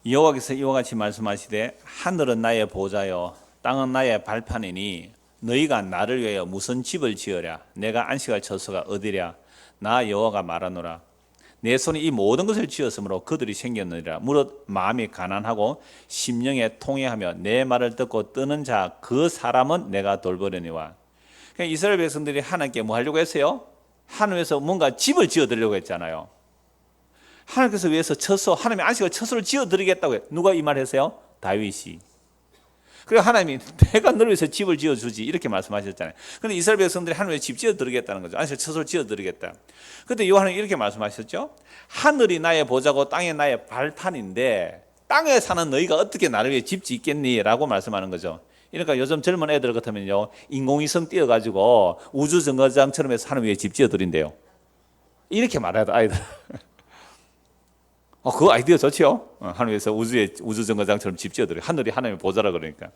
여호와께서 이와 같이 말씀하시되, 하늘은 나의 보좌요 땅은 나의 발판이니 너희가 나를 위하여 무슨 집을 지으랴? 내가 안식할 처소가 어디랴? 나 여호와가 말하노라. 내 손이 이 모든 것을 지었으므로 그들이 생겼느니라. 무릇 마음이 가난하고 심령에 통회하며 내 말을 듣고 뜨는 자 그 사람은 내가 돌보려니와. 그러니까 이스라엘 백성들이 하나님께 뭐 하려고 했어요? 하나님께서 뭔가 집을 지어드리려고 했잖아요. 하나님께서 위해서 하나님의 안식을 처소를 지어드리겠다고 해요. 누가 이 말을 했어요? 다윗이. 그리고 하나님이 내가 너를 위해서 집을 지어주지 이렇게 말씀하셨잖아요. 그런데 이스라엘 백성들이 하나님의 집 지어드리겠다는 거죠. 안식을 처소를 지어드리겠다. 그런데 요한은 이렇게 말씀하셨죠. 하늘이 나의 보좌고 땅이 나의 발판인데 땅에 사는 너희가 어떻게 나를 위해 집 짓겠니? 라고 말씀하는 거죠. 그러니까 요즘 젊은 애들 같으면요, 인공위성 띄워가지고 우주정거장처럼 해서 하늘 위에 집 지어드린대요. 이렇게 말해야 아이들. 그 아이디어 좋지요. 하늘 위에서 우주정거장처럼 집 지어드려. 하늘이 하나님의 보좌라 그러니까.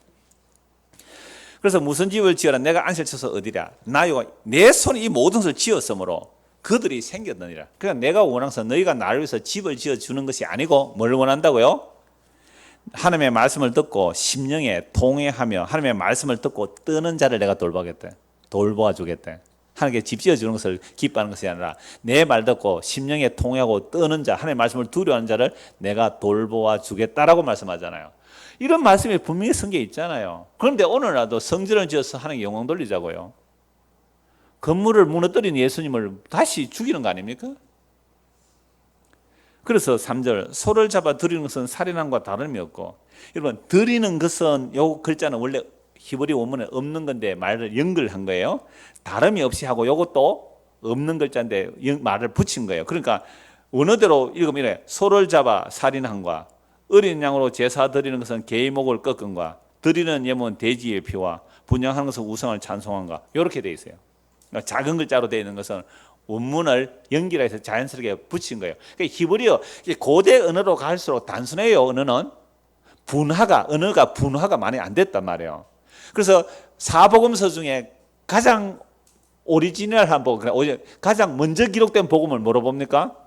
그래서 무슨 집을 지어라? 내가 안식을 쳐서 어디랴? 나요, 내 손이 이 모든 것을 지었으므로 그들이 생겼느니라. 그러니까 내가 원해서 너희가 나를 위해서 집을 지어주는 것이 아니고 뭘 원한다고요? 하나님의 말씀을 듣고 심령에 동의하며 하나님의 말씀을 듣고 뜨는 자를 내가 돌보아주겠다. 하나님께 집 지어주는 것을 기뻐하는 것이 아니라 내 말 듣고 심령에 동의하고 뜨는 자, 하나님의 말씀을 두려워하는 자를 내가 돌보아주겠다라고 말씀하잖아요. 이런 말씀이 분명히 성경에 있잖아요. 그런데 오늘날도 성전을 지어서 하나님께 영광 돌리자고요. 건물을 무너뜨린 예수님을 다시 죽이는 거 아닙니까? 그래서 3절, 소를 잡아 드리는 것은 살인함과 다름이 없고, 여러분 드리는 것은 요 글자는 원래 히브리 원문에 없는 건데 말을 연결한 거예요. 다름이 없이 하고 요것도 없는 글자인데 말을 붙인 거예요. 그러니까 원어대로 읽으면 이래. 소를 잡아 살인함과 어린 양으로 제사 드리는 것은 개의 목을 꺾음과 드리는 예물은 돼지의 피와 분양하는 것은 우상을 찬송함과 이렇게 돼 있어요. 그러니까 작은 글자로 되어 있는 것은 원문을 연결해서 자연스럽게 붙인 거예요. 그러니까 히브리어 고대 언어로 갈수록 단순해요. 언어가 분화가 많이 안 됐단 말이에요. 그래서 사복음서 중에 가장 오리지널한 복음, 가장 먼저 기록된 복음을 뭐로 봅니까?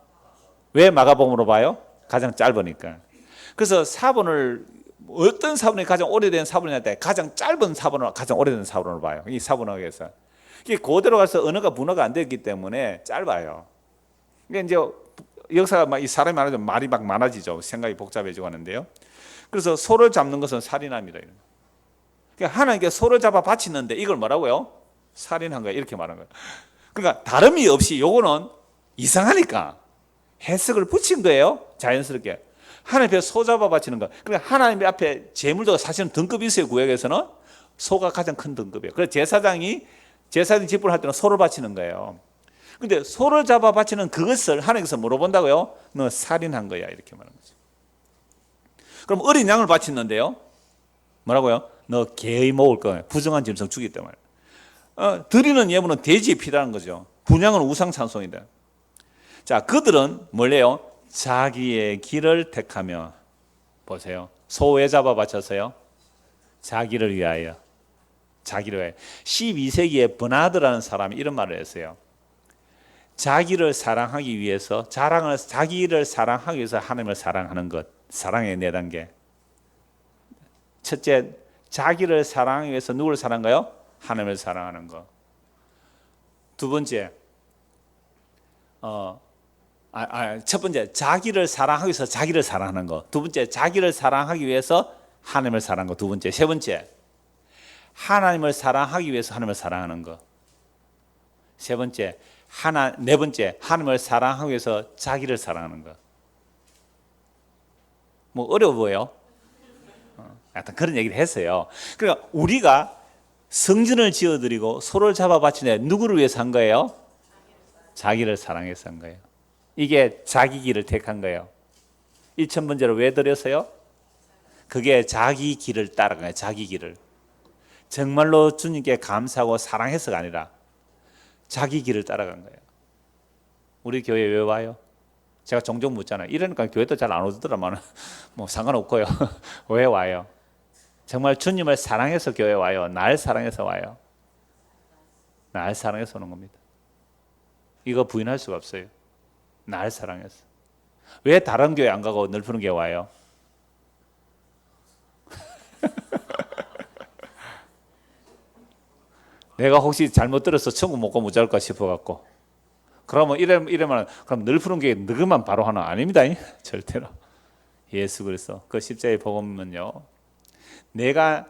왜 마가복음으로 봐요? 가장 짧으니까. 그래서 사본을 어떤 사본이 가장 오래된 사본이냐 때 가장 짧은 사본으로 가장 오래된 사본으로 봐요. 이 사본학에서. 이게 고대로 가서 언어가 분화가 안 됐기 때문에 짧아요. 그러니까 이제 역사가 이 사람이 많아지면 말이 막 많아지죠. 생각이 복잡해지고 하는데요. 그래서 소를 잡는 것은 살인함이다. 그러니까 하나님께 소를 잡아 바치는데 이걸 뭐라고요? 살인한 거야. 이렇게 말하는 거예요. 그러니까 다름이 없이 요거는 이상하니까 해석을 붙인 거예요. 자연스럽게. 하나님 앞에 소 잡아 바치는 거. 그러니까 하나님 앞에 제물도 사실은 등급이 있어요. 구약에서는 소가 가장 큰 등급이에요. 그래서 제사장이 집을 할 때는 소를 바치는 거예요. 근데 소를 잡아 바치는 그것을 하나님께서 물어본다고요? 너 살인한 거야. 이렇게 말하는 거죠. 그럼 어린 양을 바치는데요. 뭐라고요? 너 개의 목을 꺼내. 부정한 짐승 죽이기 때문에. 드리는 예물은 돼지의 피라는 거죠. 분양은 우상 찬송이다. 자, 그들은 뭘래요? 자기의 길을 택하며, 보세요. 소 왜 잡아 바쳤어요? 자기를 위하여. 자기를 위하여. 12세기에 버나드라는 사람이 이런 말을 했어요. 자기를 사랑하기 위해서, 자기를 사랑하기 위해서 하나님을 사랑하는 것. 사랑의 4단계. 첫째, 자기를 사랑하기 위해서 누구를 사랑한가요? 하나님을 사랑하는 것. 두 번째, 첫 번째, 자기를 사랑하기 위해서 자기를 사랑하는 것. 두 번째, 자기를 사랑하기 위해서 하나님을 사랑하는 것. 두 번째, 세 번째, 하나님을 사랑하기 위해서 하나님을 사랑하는 것. 세 번째, 네 번째, 하나님을 사랑하기 위해서 자기를 사랑하는 것. 뭐 어려워 보여요? 약간 그런 얘기를 했어요. 그러니까 우리가 성전을 지어드리고 소를 잡아 바치는데 누구를 위해서 한 거예요? 자기를 사랑해서 한 거예요. 이게 자기 길을 택한 거예요. 1,000번째로 왜 드렸어요? 그게 자기 길을 따라간 거예요. 자기 길을. 정말로 주님께 감사하고 사랑해서가 아니라 자기 길을 따라간 거예요. 우리 교회 왜 와요? 제가 종종 묻잖아요. 이러니까 교회도 잘 안 오더라만 뭐 상관없고요. 왜 와요? 정말 주님을 사랑해서 교회 와요? 날 사랑해서 와요? 날 사랑해서 오는 겁니다. 이거 부인할 수가 없어요. 날 사랑해서. 왜 다른 교회 안 가고 넓은 교회 와요? 내가 혹시 잘못 들어서 천국 못 가면 어쩔까 싶어갖고. 그러면 이러면 그럼 넓은 교회 너그만 바로 하나? 아닙니다. 절대로. 예수 그리스도 그 십자가의 복음은요, 내가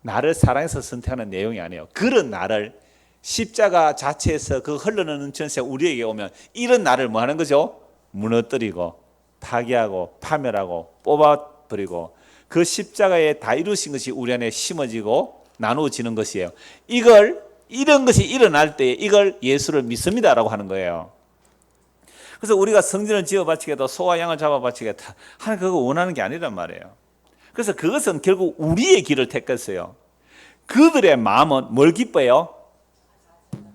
나를 사랑해서 선택하는 내용이 아니에요. 그런 나를 십자가 자체에서 그 흘러내는 전세 우리에게 오면 이런 나를 뭐 하는 거죠? 무너뜨리고 파괴하고 파멸하고 뽑아버리고 그 십자가에 다 이루신 것이 우리 안에 심어지고 나누어지는 것이에요. 이런 것이 일어날 때 이걸 예수를 믿습니다라고 하는 거예요. 그래서 우리가 성전을 지어 바치게도 소와 양을 잡아 바치게도 하나님 그거 원하는 게 아니란 말이에요. 그래서 그것은 결국 우리의 길을 택했어요. 그들의 마음은 뭘 기뻐해요?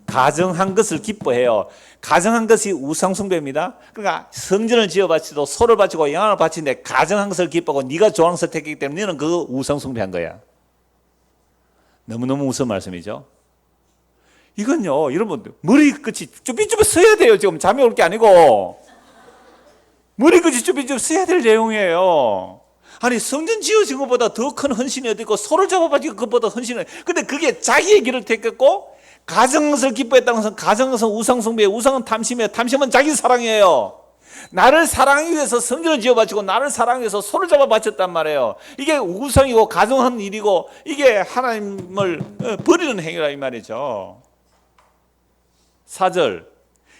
가정한 것을 기뻐해요. 가정한 것이 우상숭배입니다. 그러니까 성전을 지어 바치도 소를 바치고 양을 바치는데 가정한 것을 기뻐하고 네가 좋아하는 것을 택했기 때문에 너는 그거 우상숭배한 거야. 너무너무 무서운 말씀이죠. 이건요, 여러분 머리끝이 쭈삣쭈삣 써야 돼요. 지금 잠이 올 게 아니고 머리끝이 쭈삣쭈삣 써야 될 내용이에요. 아니 성전 지어진 것보다 더 큰 헌신이 어디 있고 소를 잡아바치고 그것보다 헌신을, 근데 그게 자기의 길을 택했고 가정것을 기뻐했다는 것은 가정것은 우상숭배에, 우상은 탐심이에요. 탐심은 자기 사랑이에요. 나를 사랑하기 위해서 성전을 지어 바치고 나를 사랑하기 위해서 소를 잡아 바쳤단 말이에요. 이게 우상이고 가정한 일이고 이게 하나님을 버리는 행위라 이 말이죠. 4절,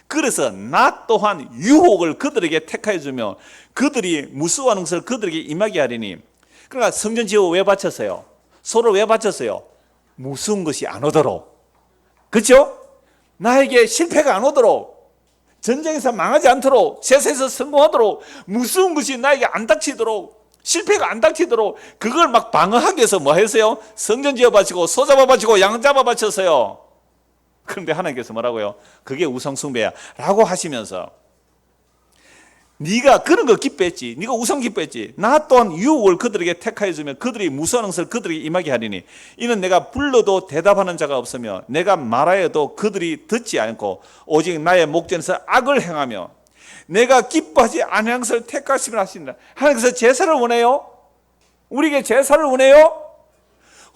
그래서 나 또한 유혹을 그들에게 택하여 주며 그들이 무수하는 것을 그들에게 임하게 하리니. 그러니까 성전 지어 왜 바쳤어요? 소를 왜 바쳤어요? 무서운 것이 안 오도록. 그렇죠? 나에게 실패가 안 오도록, 전쟁에서 망하지 않도록, 세상에서 성공하도록, 무서운 것이 나에게 안 닥치도록, 실패가 안 닥치도록 그걸 막 방어하기 위해서 뭐 했어요? 성전 지어 바치고 소 잡아 바치고 양 잡아 바쳤어요. 그런데 하나님께서 뭐라고요? 그게 우상숭배야 라고 하시면서 네가 그런 거 기뻐했지, 네가 우상 기뻐했지, 나 또한 유혹을 그들에게 택하여 주면 그들이 무서운 것을 그들에게 임하게 하리니 이는 내가 불러도 대답하는 자가 없으며 내가 말하여도 그들이 듣지 않고 오직 나의 목전에서 악을 행하며 내가 기뻐하지 아니한 것을 택하심을 하신다. 하나님께서 제사를 원해요? 우리에게 제사를 원해요?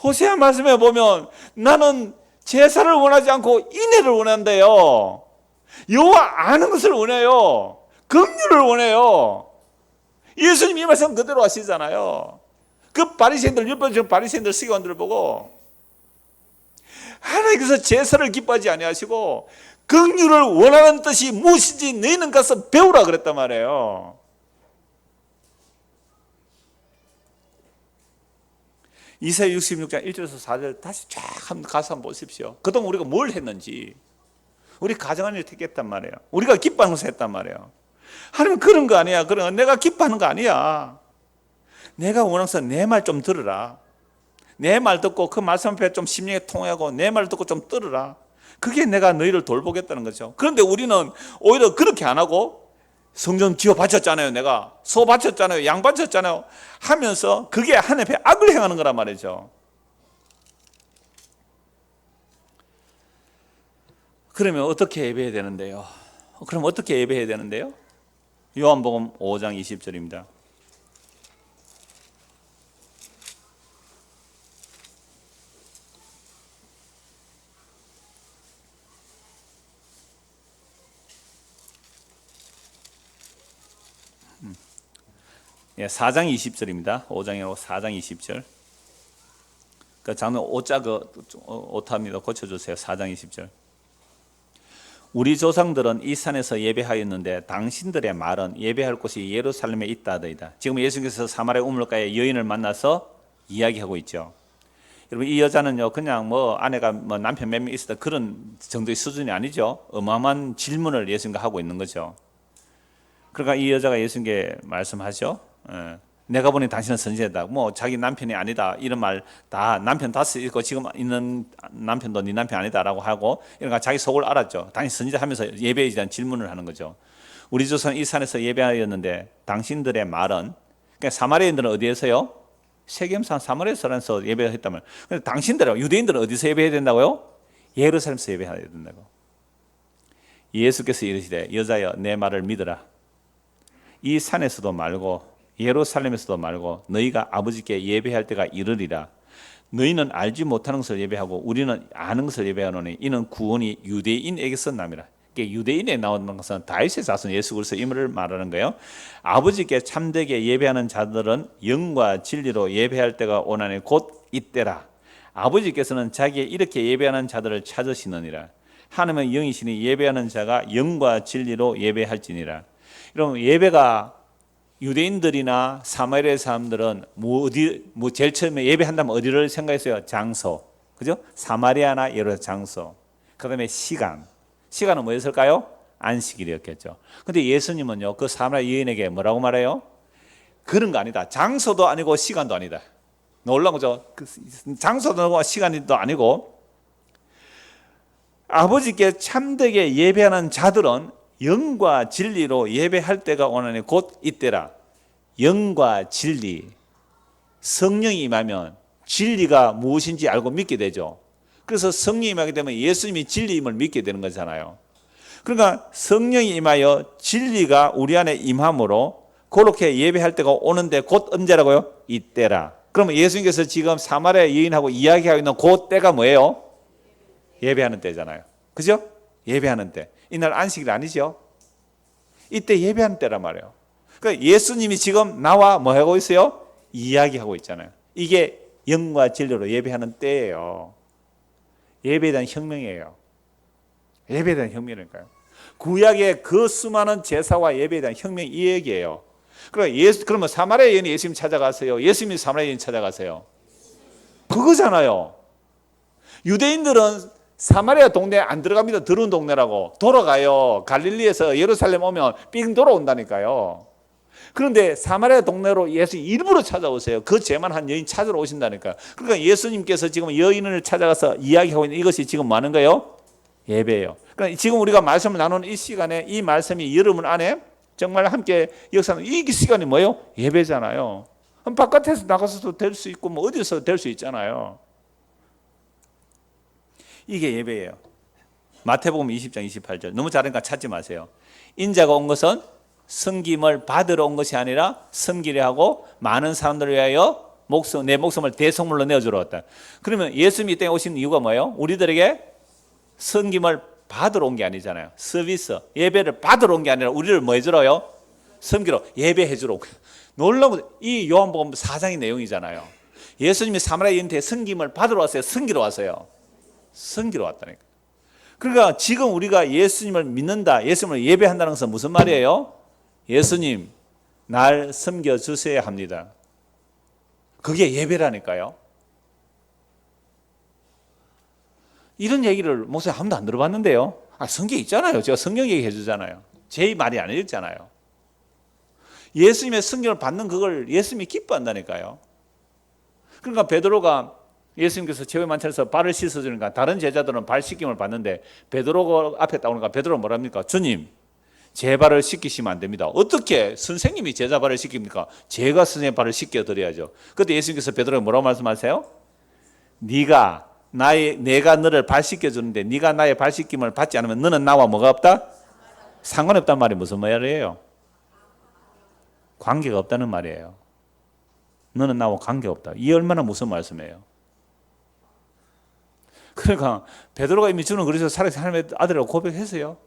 호세아 말씀에 보면 나는 제사를 원하지 않고 인애를 원한대요. 여호와 아는 것을 원해요. 긍휼을 원해요. 예수님 이 말씀 그대로 하시잖아요. 그 바리새인들, 율법적 바리새인들 서기관들을 보고 하나님께서 제사를 기뻐하지 아니하시고 긍휼을 원하는 뜻이 무엇인지 너희는 가서 배우라 그랬단 말이에요. 이사야 66장 1절에서 4절 다시 쫙 한번 가서 한번 보십시오. 그동안 우리가 뭘 했는지. 우리 가정한 일을 택했단 말이에요. 우리가 기뻐하는 것을 했단 말이에요. 하나님 그런 거 아니야. 그런 내가 기뻐하는 거 아니야. 내가 원해서 내 말 좀 들으라. 내 말 듣고 그 말씀 앞에 좀 심령에 통하고 내 말 듣고 좀 들으라. 그게 내가 너희를 돌보겠다는 거죠. 그런데 우리는 오히려 그렇게 안 하고 성전 지어 바쳤잖아요. 내가 소 바쳤잖아요. 양 바쳤잖아요. 하면서 그게 하나님 앞에 악을 행하는 거란 말이죠. 그러면 어떻게 예배해야 되는데요? 그럼 어떻게 예배해야 되는데요? 요한복음 5장 20절입니다. 예, 4장 20절입니다. 5장이고 4장 20절. 그 장면 오자 그 오타입니다. 고쳐주세요. 4장 20절. 우리 조상들은 이 산에서 예배하였는데 당신들의 말은 예배할 곳이 예루살렘에 있다더이다. 지금 예수님께서 사마리아 우물가에 여인을 만나서 이야기하고 있죠. 여러분 이 여자는요 그냥 뭐 아내가 뭐 남편 몇 명 있었다 그런 정도의 수준이 아니죠. 어마어마한 질문을 예수님과 하고 있는 거죠. 그러니까 이 여자가 예수님께 말씀하죠. 내가 보니 당신은 선지자다. 뭐 자기 남편이 아니다 이런 말 다 남편 다스 있고 지금 있는 남편도 네 남편 아니다라고 하고 그러니까 자기 속을 알았죠. 당신 선지자 하면서 예배에 대한 질문을 하는 거죠. 우리 조선 이 산에서 예배하였는데 당신들의 말은, 그러니까 사마리아인들은 어디에서요? 세겜산 사마리아에서 예배했다면, 근데 당신들은 유대인들은 어디서 예배해야 된다고요? 예루살렘에서 예배해야 된다고. 예수께서 이르시되 여자여 내 말을 믿으라. 이 산에서도 말고 예루살렘에서도 말고 너희가 아버지께 예배할 때가 이르리라. 너희는 알지 못하는 것을 예배하고 우리는 아는 것을 예배하노니 이는 구원이 유대인에게서 남이라. 유대인에 나오는 것은 다윗의 자손 예수 그리스도 임을 말하는 거예요. 아버지께 참되게 예배하는 자들은 영과 진리로 예배할 때가 오나니 곧 이때라. 아버지께서는 자기의 이렇게 예배하는 자들을 찾으시느니라. 하나님의 영이시니 예배하는 자가 영과 진리로 예배할지니라. 여러분, 예배가 유대인들이나 사마리아 사람들은 제일 처음에 예배한다면 어디를 생각했어요? 장소, 그죠? 사마리아나 여러 장소. 그다음에 시간은 뭐였을까요? 안식일이었겠죠. 근데 예수님은요, 그 사마리아 여인에게 뭐라고 말해요? 그런 거 아니다. 장소도 아니고 시간도 아니다. 놀라운 거죠. 장소도 아니고 시간도 아니고, 아버지께 참되게 예배하는 자들은 영과 진리로 예배할 때가 오나니 곧 이때라. 영과 진리, 성령이 임하면 진리가 무엇인지 알고 믿게 되죠. 그래서 성령이 임하게 되면 예수님이 진리임을 믿게 되는 거잖아요. 그러니까 성령이 임하여 진리가 우리 안에 임함으로 그렇게 예배할 때가 오는데 곧 언제라고요? 이때라. 그러면 예수님께서 지금 사마리아 여인하고 이야기하고 있는 그 때가 뭐예요? 예배하는 때잖아요. 그죠? 예배하는 때. 이날 안식일 아니죠? 이때 예배하는 때란 말이에요. 그러니까 예수님이 지금 나와 뭐 하고 있어요? 이야기하고 있잖아요. 이게 영과 진리로 예배하는 때예요. 예배에 대한 혁명이에요. 예배에 대한 혁명이니까요. 구약의 그 수많은 제사와 예배에 대한 혁명이 이 얘기예요. 그러면 사마리아 여인이 예수님 찾아가세요? 예수님이 사마리아 여인 찾아가세요? 그거잖아요. 유대인들은 사마리아 동네에 안 들어갑니다. 더러운 동네라고. 돌아가요. 갈릴리에서 예루살렘 오면 삥 돌아온다니까요. 그런데 사마리아 동네로 예수 일부러 찾아오세요. 그 죄만 한 여인 찾으러 오신다니까요. 그러니까 예수님께서 지금 여인을 찾아가서 이야기하고 있는 이것이 지금 뭐 하는 거예요? 예배예요. 그러니까 지금 우리가 말씀을 나누는 이 시간에 이 말씀이 여러분 안에 정말 함께 역사하는 이 시간이 뭐예요? 예배잖아요. 그럼 바깥에서 나가서도 될 수 있고 뭐 어디서 될 수 있잖아요. 이게 예배예요. 마태복음 20장 28절. 너무 잘하니까 찾지 마세요. 인자가 온 것은 섬김을 받으러 온 것이 아니라 섬기려 하고 많은 사람들을 위하여 내 목숨을 대속물로 내어주러 왔다. 그러면 예수님이 이 땅에 오신 이유가 뭐예요? 우리들에게 섬김을 받으러 온 게 아니잖아요. 서비스, 예배를 받으러 온 게 아니라 우리를 뭐 해주러요? 섬기러, 예배해 주러. 놀라운 이 요한복음 4장의 내용이잖아요. 예수님이 사마리아 여인한테 섬김을 받으러 왔어요? 섬기러 왔어요? 섬기러 왔다니까. 그러니까 지금 우리가 예수님을 믿는다, 예수님을 예배한다는 것은 무슨 말이에요? 예수님, 날 섬겨주셔야 합니다. 그게 예배라니까요. 이런 얘기를 목사님 한 번도 안 들어봤는데요. 성경에 있잖아요. 제가 성경 얘기해 주잖아요. 제 말이 아니었잖아요. 예수님의 성경을 받는 그걸 예수님이 기뻐한다니까요. 그러니까 베드로가 예수님께서 제회 만찬에서 발을 씻어주니까 다른 제자들은 발 씻김을 받는데 베드로가 앞에 나오니까 베드로가 뭐랍니까? 주님, 제 발을 씻기시면 안 됩니다. 어떻게 선생님이 제자 발을 씻깁니까? 제가 선생님 발을 씻겨드려야죠. 그때 예수님께서 베드로에게 뭐라고 말씀하세요? 내가 너를 발 씻겨주는데 네가 나의 발 씻김을 받지 않으면 너는 나와 뭐가 없다? 상관없단 말이 무슨 말이에요? 관계가 없다는 말이에요. 너는 나와 관계가 없다. 이 얼마나 무슨 말씀이에요? 그러니까 베드로가 이미 주는 그리스도 살아계신 하나님의 아들이라고 고백했어요.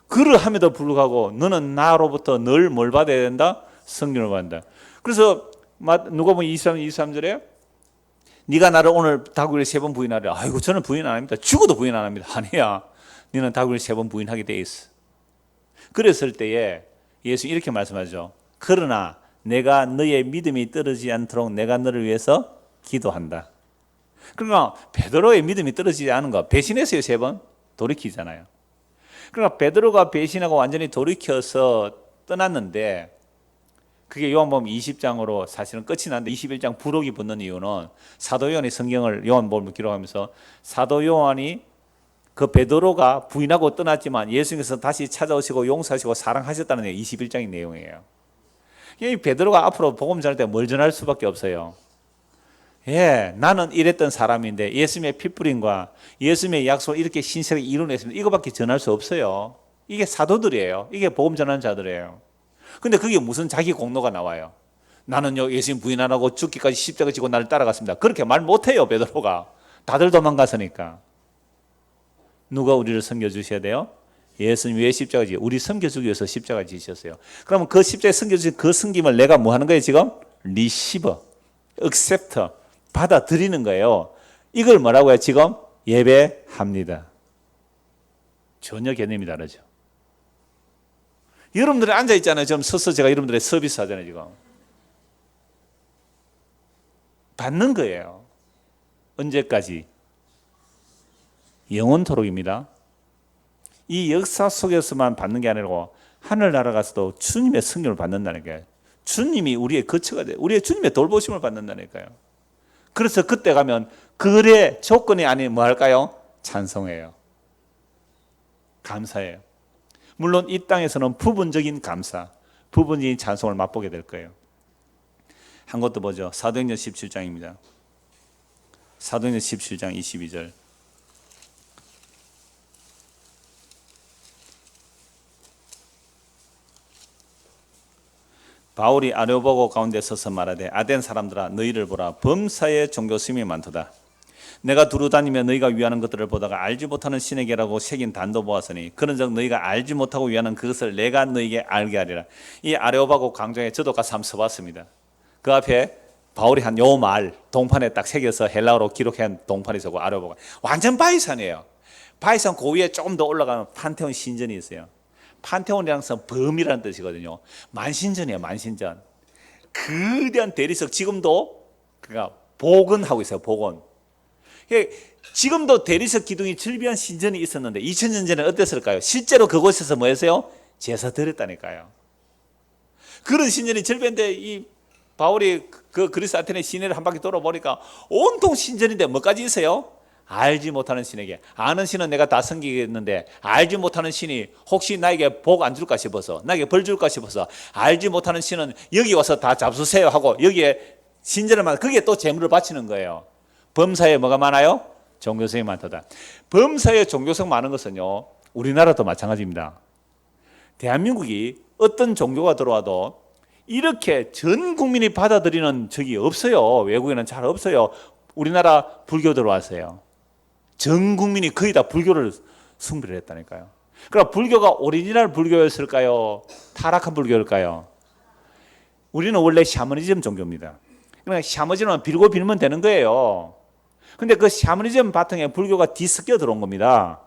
그러함에도 불구하고 너는 나로부터 늘 뭘 받아야 된다? 성령을 받는다. 그래서 누가복음 23절에 네가 나를 오늘 다구리를 3번 부인하라. 아이고 저는 부인 안 합니다. 죽어도 부인 안 합니다. 아니야. 너는 다구리를 3번 부인하게 돼 있어. 그랬을 때에 예수 이렇게 말씀하죠. 그러나 내가 너의 믿음이 떨어지지 않도록 내가 너를 위해서 기도한다. 그러니까 베드로의 믿음이 떨어지지 않은 거 배신했어요. 3번 돌이키잖아요. 그러니까 베드로가 배신하고 완전히 돌이켜서 떠났는데 그게 요한복음 20장으로 사실은 끝이 났는데 21장 부록이 붙는 이유는 사도 요한이 성경을 요한복음을 기록하면서 사도 요한이 그 베드로가 부인하고 떠났지만 예수님께서 다시 찾아오시고 용서하시고 사랑하셨다는 게 21장의 내용이에요. 이 베드로가 앞으로 복음 전할 때 뭘 전할 수밖에 없어요. 나는 이랬던 사람인데 예수님의 피뿌림과 예수님의 약속을 이렇게 신실하게 이루냈습니다. 이거밖에 전할 수 없어요. 이게 사도들이에요. 이게 복음 전하는 자들이에요. 근데 그게 무슨 자기 공로가 나와요. 나는요 예수님 부인 안 하고 죽기까지 십자가 지고 나를 따라갔습니다. 그렇게 말 못해요. 베드로가. 다들 도망갔으니까. 누가 우리를 섬겨주셔야 돼요? 예수님 왜 십자가 지요? 우리 섬겨주기 위해서 십자가 지셨어요. 그러면 그 십자가에 섬겨주신 그 섬김을 내가 뭐 하는 거예요 지금? 리시버, 액셉터, 받아들이는 거예요. 이걸 뭐라고 해요? 지금 예배합니다. 전혀 개념이 다르죠. 여러분들이 앉아있잖아요. 지금 서서 제가 여러분들의 서비스 하잖아요. 지금 받는 거예요. 언제까지? 영원토록입니다. 이 역사 속에서만 받는 게 아니고 하늘나라 가서도 주님의 성령을 받는다니까요. 주님이 우리의 거처가 돼요. 우리의 주님의 돌보심을 받는다니까요. 그래서 그때 가면 그의 조건이 아닌 뭐 할까요? 찬송해요. 감사해요. 물론 이 땅에서는 부분적인 감사, 부분적인 찬송을 맛보게 될 거예요. 한 것도 보죠. 사도행전 17장입니다. 사도행전 17장 22절. 바울이 아레오바고 가운데 서서 말하되 아덴 사람들아 너희를 보라 범사에 종교 스님이 많도다. 내가 두루 다니며 너희가 위하는 것들을 보다가 알지 못하는 신에게라고 새긴 단도 보았으니 그런즉 너희가 알지 못하고 위하는 그것을 내가 너희에게 알게 하리라. 이 아레오바고 광장에 저도 가서 한번 서봤습니다. 그 앞에 바울이 한 요 말 동판에 딱 새겨서 헬라어로 기록한 동판이 있고 아레오바고 완전 바위산이에요. 바위산 그 위에 조금 더 올라가면 판테온 신전이 있어요. 판테온이라는 것은 범이라는 뜻이거든요. 만신전이에요. 만신전. 거대한 대리석 지금도 그러니까 복원하고 있어요. 복원. 지금도 대리석 기둥이 절비한 신전이 있었는데 2000년 전에 어땠을까요? 실제로 그곳에서 뭐 했어요? 제사 드렸다니까요. 그런 신전이 절비한데 이 바울이 그 그리스 아테네 시내를 한 바퀴 돌아보니까 온통 신전인데 뭐까지 있어요? 알지 못하는 신에게. 아는 신은 내가 다 섬기겠는데 알지 못하는 신이 혹시 나에게 복 안 줄까 싶어서 나에게 벌 줄까 싶어서 알지 못하는 신은 여기 와서 다 잡수세요 하고 여기에 신전을 만 그게 또 재물을 바치는 거예요. 범사에 뭐가 많아요? 종교성이 많다. 범사에 종교성 많은 것은요 우리나라도 마찬가지입니다. 대한민국이 어떤 종교가 들어와도 이렇게 전 국민이 받아들이는 적이 없어요. 외국에는 잘 없어요. 우리나라 불교 들어왔어요. 전 국민이 거의 다 불교를 숭배를 했다니까요. 그러니까 불교가 오리지널 불교였을까요? 타락한 불교일까요? 우리는 원래 샤머니즘 종교입니다. 그러니까 샤머니즘은 빌고 빌면 되는 거예요. 근데 그 샤머니즘 바탕에 불교가 뒤섞여 들어온 겁니다.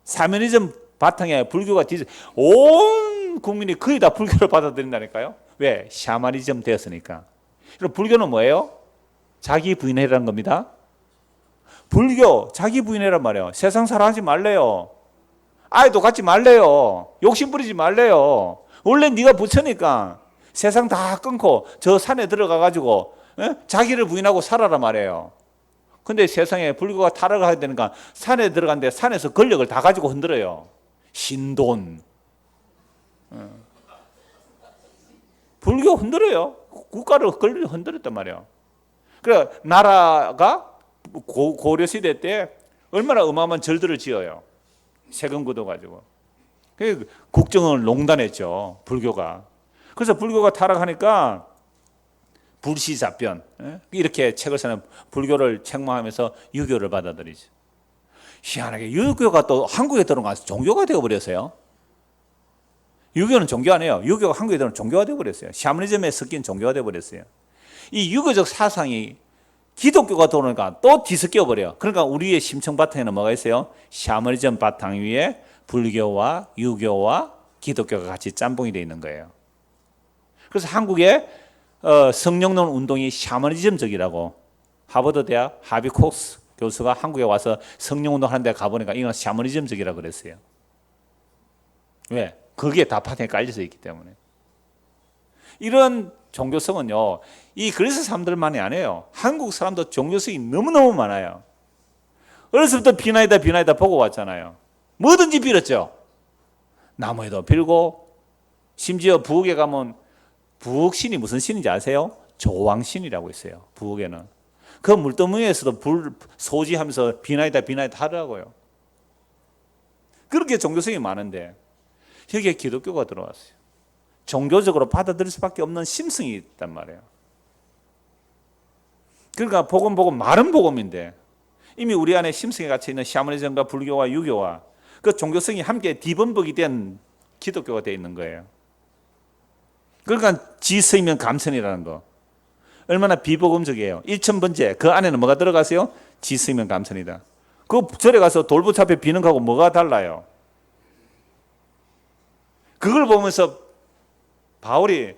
사머니즘 바탕에 불교가 온 국민이 거의 다 불교를 받아들인다니까요. 왜? 샤머니즘 되었으니까. 그럼 불교는 뭐예요? 자기 부인해라는 겁니다. 불교 자기 부인해란 말이에요. 세상 사랑하지 말래요. 아이도 갖지 말래요. 욕심 부리지 말래요. 원래 네가 부처니까 세상 다 끊고 저 산에 들어가 가지고 자기를 부인하고 살아라 말이에요. 근데 세상에 불교가 타락을 해야 되니까 산에 들어간데 산에서 권력을 다 가지고 흔들어요. 신돈. 불교 흔들어요. 국가를 흔들었단 말이에요. 그래 나라가 고려 시대 때 얼마나 어마어마한 절들을 지어요. 세금 걷어 가지고. 국정을 농단했죠. 불교가. 그래서 불교가 타락하니까 불시잡변 이렇게 책을 쓰는 불교를 책망하면서 유교를 받아들이죠. 희한하게 유교가 또 한국에 들어가서 종교가 되어버렸어요. 유교는 종교 아니에요. 유교가 한국에 들어가서 종교가 되어버렸어요. 샤머니즘에 섞인 종교가 되어버렸어요. 이 유교적 사상이 기독교가 들어오니까 또 뒤섞여 버려요. 그러니까 우리의 심청 바탕에는 뭐가 있어요? 샤머니즘 바탕 위에 불교와 유교와 기독교가 같이 짬뽕이 되어 있는 거예요. 그래서 한국의 성령론 운동이 샤머니즘적이라고 하버드 대학 하비 콕스 교수가 한국에 와서 성령 운동 하는 데 가보니까 이건 샤머니즘적이라고 그랬어요. 왜? 거기에 다 파생이 깔려져 있기 때문에. 이런 종교성은요, 이 그리스 사람들만이 아니에요. 한국 사람도 종교성이 너무너무 많아요. 어렸을 때 비나이다 보고 왔잖아요. 뭐든지 빌었죠. 나무에도 빌고, 심지어 부엌에 가면 부엌신이 무슨 신인지 아세요? 조왕신이라고 있어요. 부엌에는. 그 물더미에서도 불 소지하면서 비나이다 하더라고요. 그렇게 종교성이 많은데 여기에 기독교가 들어왔어요. 종교적으로 받아들일 수밖에 없는 심성이 있단 말이에요. 그러니까 복음 말은 복음인데 이미 우리 안에 심성에 갇혀 있는 샤머니즘과 불교와 유교와 그 종교성이 함께 뒤범벅이 된 기독교가 되어 있는 거예요. 그러니까 지성이면 감천이라는 거. 얼마나 비복음적이에요. 1000번째 그 안에는 뭐가 들어가세요? 지성이면 감천이다. 그 절에 가서 돌부처 앞에 비는 거하고 뭐가 달라요? 그걸 보면서 바울이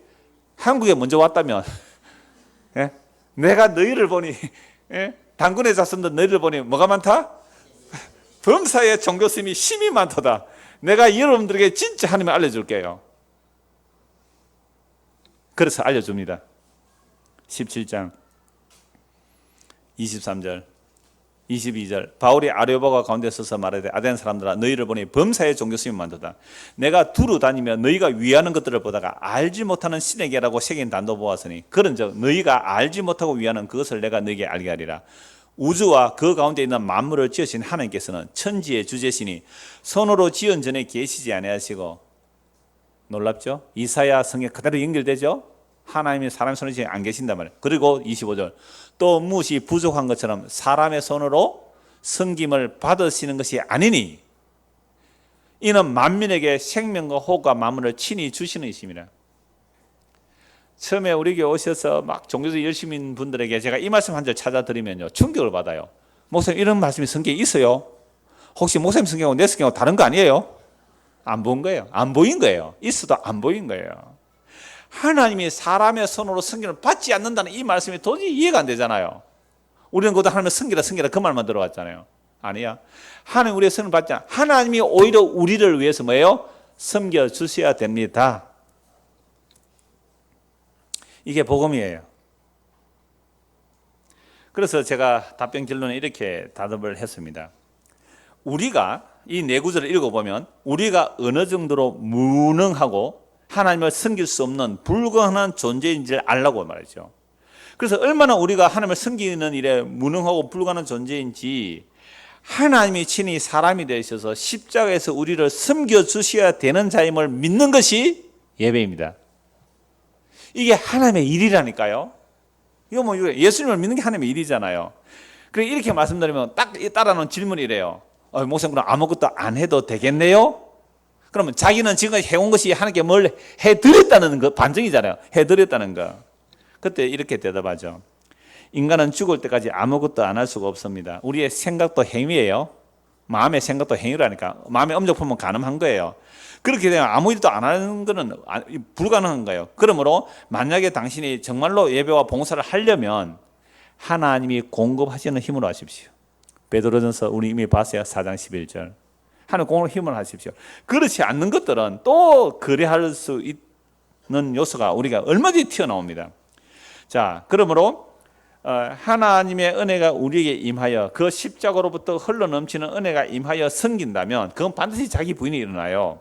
한국에 먼저 왔다면 예? 내가 너희를 보니 예? 당군의 자손들 너희를 보니 뭐가 많다? 범사의 종교심이 심이 많도다. 내가 여러분들에게 진짜 하나님을 알려줄게요. 그래서 알려줍니다. 17장 23절 22절 바울이 아레오바가 가운데 서서 말하되 아덴 사람들아 너희를 보니 범사의 종교심이 많도다. 내가 두루 다니며 너희가 위하는 것들을 보다가 알지 못하는 신에게라고 새긴 단도 보았으니 그런즉 너희가 알지 못하고 위하는 그것을 내가 너희에게 알게 하리라. 우주와 그 가운데 있는 만물을 지으신 하나님께서는 천지의 주제시니 손으로 지은 전에 계시지 아니하시고, 놀랍죠? 이사야 성에 그대로 연결되죠? 하나님이 사람의 손에 지금 안 계신단 말이에요. 그리고 25절 또 무엇이 부족한 것처럼 사람의 손으로 섬김을 받으시는 것이 아니니 이는 만민에게 생명과 호흡과 만물을 친히 주시는 이십니다. 처음에 우리 교회 오셔서 막 종교적 열심인 분들에게 제가 이 말씀 한 절 찾아드리면요 충격을 받아요. 목사님 이런 말씀이 성경에 있어요? 혹시 목사님 성경하고 내 성경하고 다른 거 아니에요? 안 본 거예요. 안 보인 거예요. 있어도 안 보인 거예요. 하나님이 사람의 손으로 성경을 받지 않는다는 이 말씀이 도저히 이해가 안 되잖아요. 우리는 그것도 하나님의 성기라 그 말만 들어왔잖아요. 아니야. 하나님 우리의 성을 받지 않아. 하나님이 오히려 우리를 위해서 뭐예요? 섬겨 주셔야 됩니다. 이게 복음이에요. 그래서 제가 답변 결론에 이렇게 답을 했습니다. 우리가 이 네 구절을 읽어보면 우리가 어느 정도로 무능하고 하나님을 섬길 수 없는 불가능한 존재인지를 알라고 말이죠. 그래서 얼마나 우리가 하나님을 섬기는 일에 무능하고 불가능한 존재인지 하나님이 친히 사람이 되셔서 십자가에서 우리를 섬겨주셔야 되는 자임을 믿는 것이 예배입니다. 이게 하나님의 일이라니까요. 이거 뭐 예수님을 믿는 게 하나님의 일이잖아요. 그래서 이렇게 말씀드리면 딱 따라놓은 질문이 이래요. 목사님 그럼 아무것도 안 해도 되겠네요? 그러면 자기는 지금까지 해온 것이 하나님께 뭘 해드렸다는 거 반증이잖아요. 해드렸다는 거. 그때 이렇게 대답하죠. 인간은 죽을 때까지 아무것도 안 할 수가 없습니다. 우리의 생각도 행위예요. 마음의 생각도 행위라니까. 마음의 엄적 품은 가늠한 거예요. 그렇게 되면 아무 일도 안 하는 것은 불가능한 거예요. 그러므로 만약에 당신이 정말로 예배와 봉사를 하려면 하나님이 공급하시는 힘으로 하십시오. 베드로전서 우리 이미 봤어요. 4장 11절. 하나님 공급을 힘을 하십시오. 그렇지 않는 것들은 또 그래할 수 있는 요소가 우리가 얼마든지 튀어나옵니다. 자, 그러므로 하나님의 은혜가 우리에게 임하여 그 십자가로부터 흘러넘치는 은혜가 임하여 섬긴다면 그건 반드시 자기 부인이 일어나요.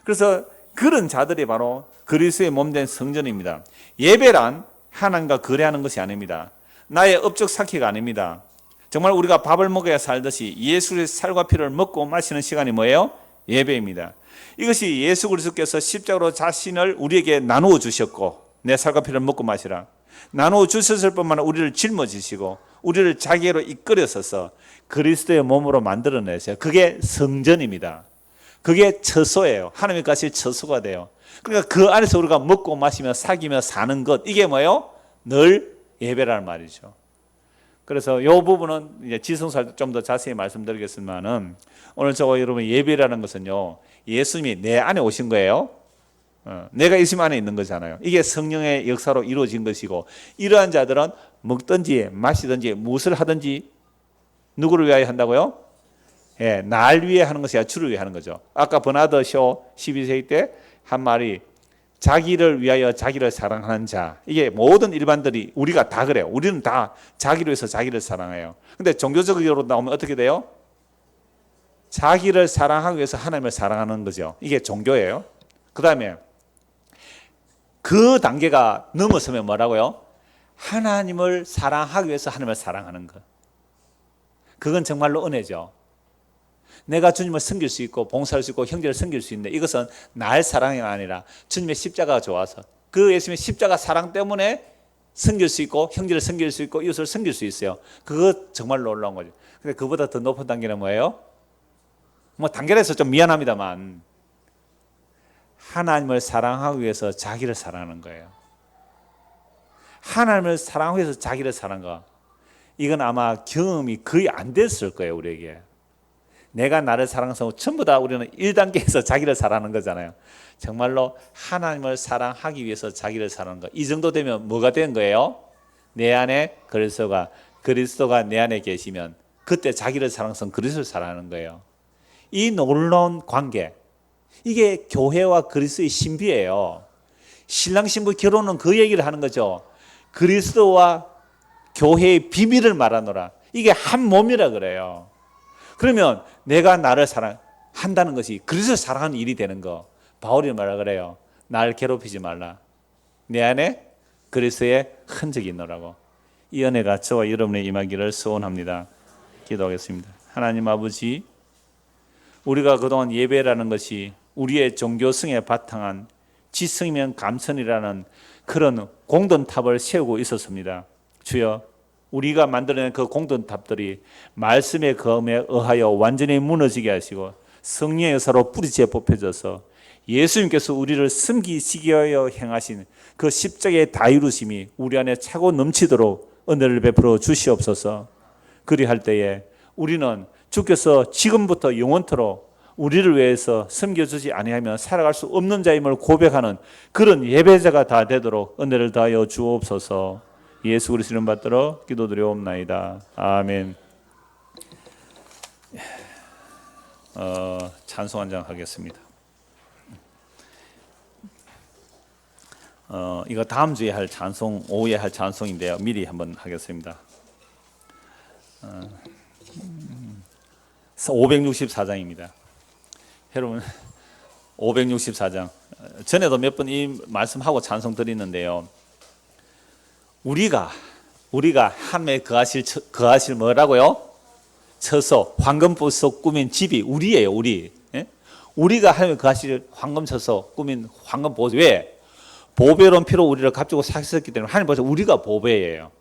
그래서 그런 자들이 바로 그리스도의 몸된 성전입니다. 예배란 하나님과 거래하는 것이 아닙니다. 나의 업적 쌓기가 아닙니다. 정말 우리가 밥을 먹어야 살듯이 예수의 살과 피를 먹고 마시는 시간이 뭐예요? 예배입니다. 이것이 예수 그리스도께서 십자가로 자신을 우리에게 나누어 주셨고 내 살과 피를 먹고 마시라. 나누어 주셨을 뿐만 아니라 우리를 짊어지시고 우리를 자기로 이끌어서서 그리스도의 몸으로 만들어내세요. 그게 성전입니다. 그게 처소예요. 하나님의 가실 처소가 돼요. 그러니까 그 안에서 우리가 먹고 마시며 사귀며 사는 것 이게 뭐예요? 늘 예배라는 말이죠. 그래서 이 부분은 이제 지성살 좀 더 자세히 말씀드리겠습니다는 오늘 저와 여러분 예배라는 것은요 예수님이 내 안에 오신 거예요. 내가 예수님 안에 있는 거잖아요. 이게 성령의 역사로 이루어진 것이고 이러한 자들은 먹든지 마시든지 무엇을 하든지 누구를 위하여 한다고요? 예, 날 위해 하는 것이 아니라 주를 위해 하는 거죠. 아까 버나드 쇼 12세기 때 한 말이 자기를 위하여 자기를 사랑하는 자. 이게 모든 일반들이 우리가 다 그래요. 우리는 다 자기를 위해서 자기를 사랑해요. 근데 종교적으로 나오면 어떻게 돼요? 자기를 사랑하기 위해서 하나님을 사랑하는 거죠. 이게 종교예요. 그 다음에 그 단계가 넘어서면 뭐라고요? 하나님을 사랑하기 위해서 하나님을 사랑하는 것. 그건 정말로 은혜죠. 내가 주님을 섬길 수 있고 봉사할 수 있고 형제를 섬길 수 있는데 이것은 날 사랑이 아니라 주님의 십자가가 좋아서 그 예수님의 십자가 사랑 때문에 섬길 수 있고 형제를 섬길 수 있고 이웃을 섬길 수 있어요. 그거 정말 놀라운 거죠. 근데 그보다 더 높은 단계는 뭐예요? 뭐 단계에서 좀 미안합니다만 하나님을 사랑하기 위해서 자기를 사랑하는 거예요. 하나님을 사랑하기 위해서 자기를 사랑한 거, 이건 아마 경험이 거의 안 됐을 거예요. 우리에게 내가 나를 사랑해서 전부 다 우리는 1단계에서 자기를 사랑하는 거잖아요. 정말로 하나님을 사랑하기 위해서 자기를 사랑하는 거, 이 정도 되면 뭐가 된 거예요? 내 안에 그리스도가 내 안에 계시면 그때 자기를 사랑해서 그리스도를 사랑하는 거예요. 이 놀라운 관계, 이게 교회와 그리스도의 신비예요. 신랑 신부 결혼은 그 얘기를 하는 거죠. 그리스도와 교회의 비밀을 말하노라. 이게 한 몸이라 그래요. 그러면 내가 나를 사랑한다는 것이 그리스도를 사랑하는 일이 되는 거. 바울이 뭐라 그래요? 날 괴롭히지 말라. 내 안에 그리스도의 흔적이 있노라고. 이 은혜가 저와 여러분의 임하기를 소원합니다. 기도하겠습니다. 하나님 아버지, 우리가 그동안 예배라는 것이 우리의 종교성에 바탕한 지성이면 감천이라는 그런 공든탑을 세우고 있었습니다. 주여, 우리가 만들어낸 그 공든탑들이 말씀의 검에 의하여 완전히 무너지게 하시고 성령의 의사로 뿌리째 뽑혀져서 예수님께서 우리를 섬기시기 위하여 행하신 그 십자가의 다이루심이 우리 안에 차고 넘치도록 은혜를 베풀어 주시옵소서. 그리할 때에 우리는 주께서 지금부터 영원토록 우리를 위해서 섬겨주지 아니하면 살아갈 수 없는 자임을 고백하는 그런 예배자가 다 되도록 은혜를 다하여 주옵소서. 예수 그리스도 이름 받들어 기도드려옵나이다. 아멘. 찬송 한 장 하겠습니다. 이거 다음 주에 할 찬송, 오후에 할 찬송인데요. 미리 한번 하겠습니다. 564장입니다. 여러분, 564장. 전에도 몇 번 이 말씀하고 찬송 드리는데요. 우리가 하나님의 거하실 뭐라고요? 처소, 황금보석 꾸민 집이 우리예요. 우리. 예? 우리가 하나님의 거하실 황금처소 꾸민 황금보석. 왜? 보배로운 피로 우리를 값주고 사셨기 때문에 하나님 보셔 우리가 보배예요.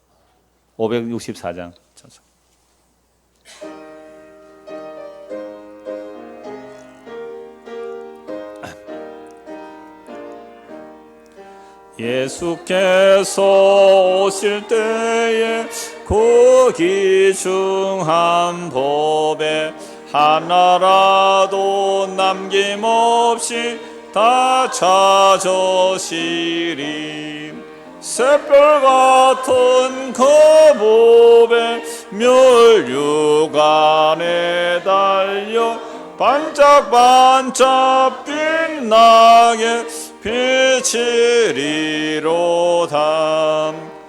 564장. 예수께서 오실 때에 그 귀중한 보배 하나라도 남김없이 다 찾으시리. 샛별 같은 그 보배 멸육 안에 달려 반짝반짝 빛나게 비치리로다.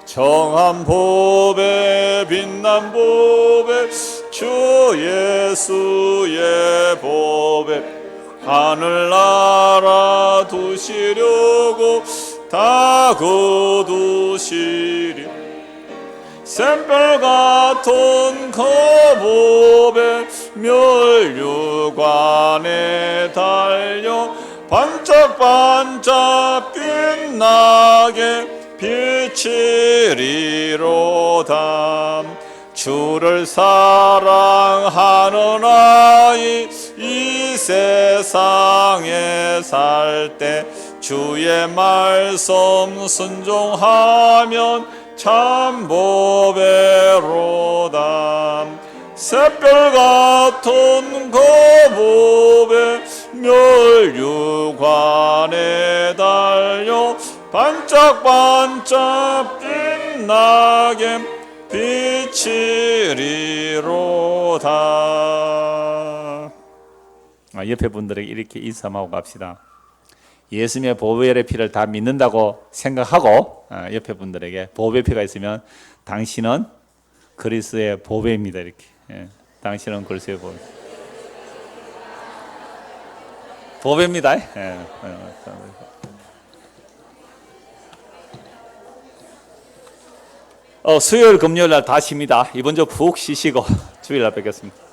정한 보배 빛난 보배 주 예수의 보배 하늘나라 두시려고 다 거두시리. 샘별 같은 그 보배 멸육 안에 달려 반짝반짝 빛나게 비치리로다. 주를 사랑하는 아이 이 세상에 살 때 주의 말씀 순종하면 참 보배로다. 샛별 같은 그 보배 멸육 안에 달려 반짝반짝 빛나게 비치리로다. 옆에 분들에게 이렇게 인사하고 갑시다. 예수님의 보배의 피를 다 믿는다고 생각하고 옆에 분들에게 보배 피가 있으면 당신은 그리스도의 보배입니다. 이렇게. 당신은 그리스도의 보배. 보배입니다. 수요일 금요일 날 다 쉽니다. 이번 주 푹 쉬시고 주일 날 뵙겠습니다.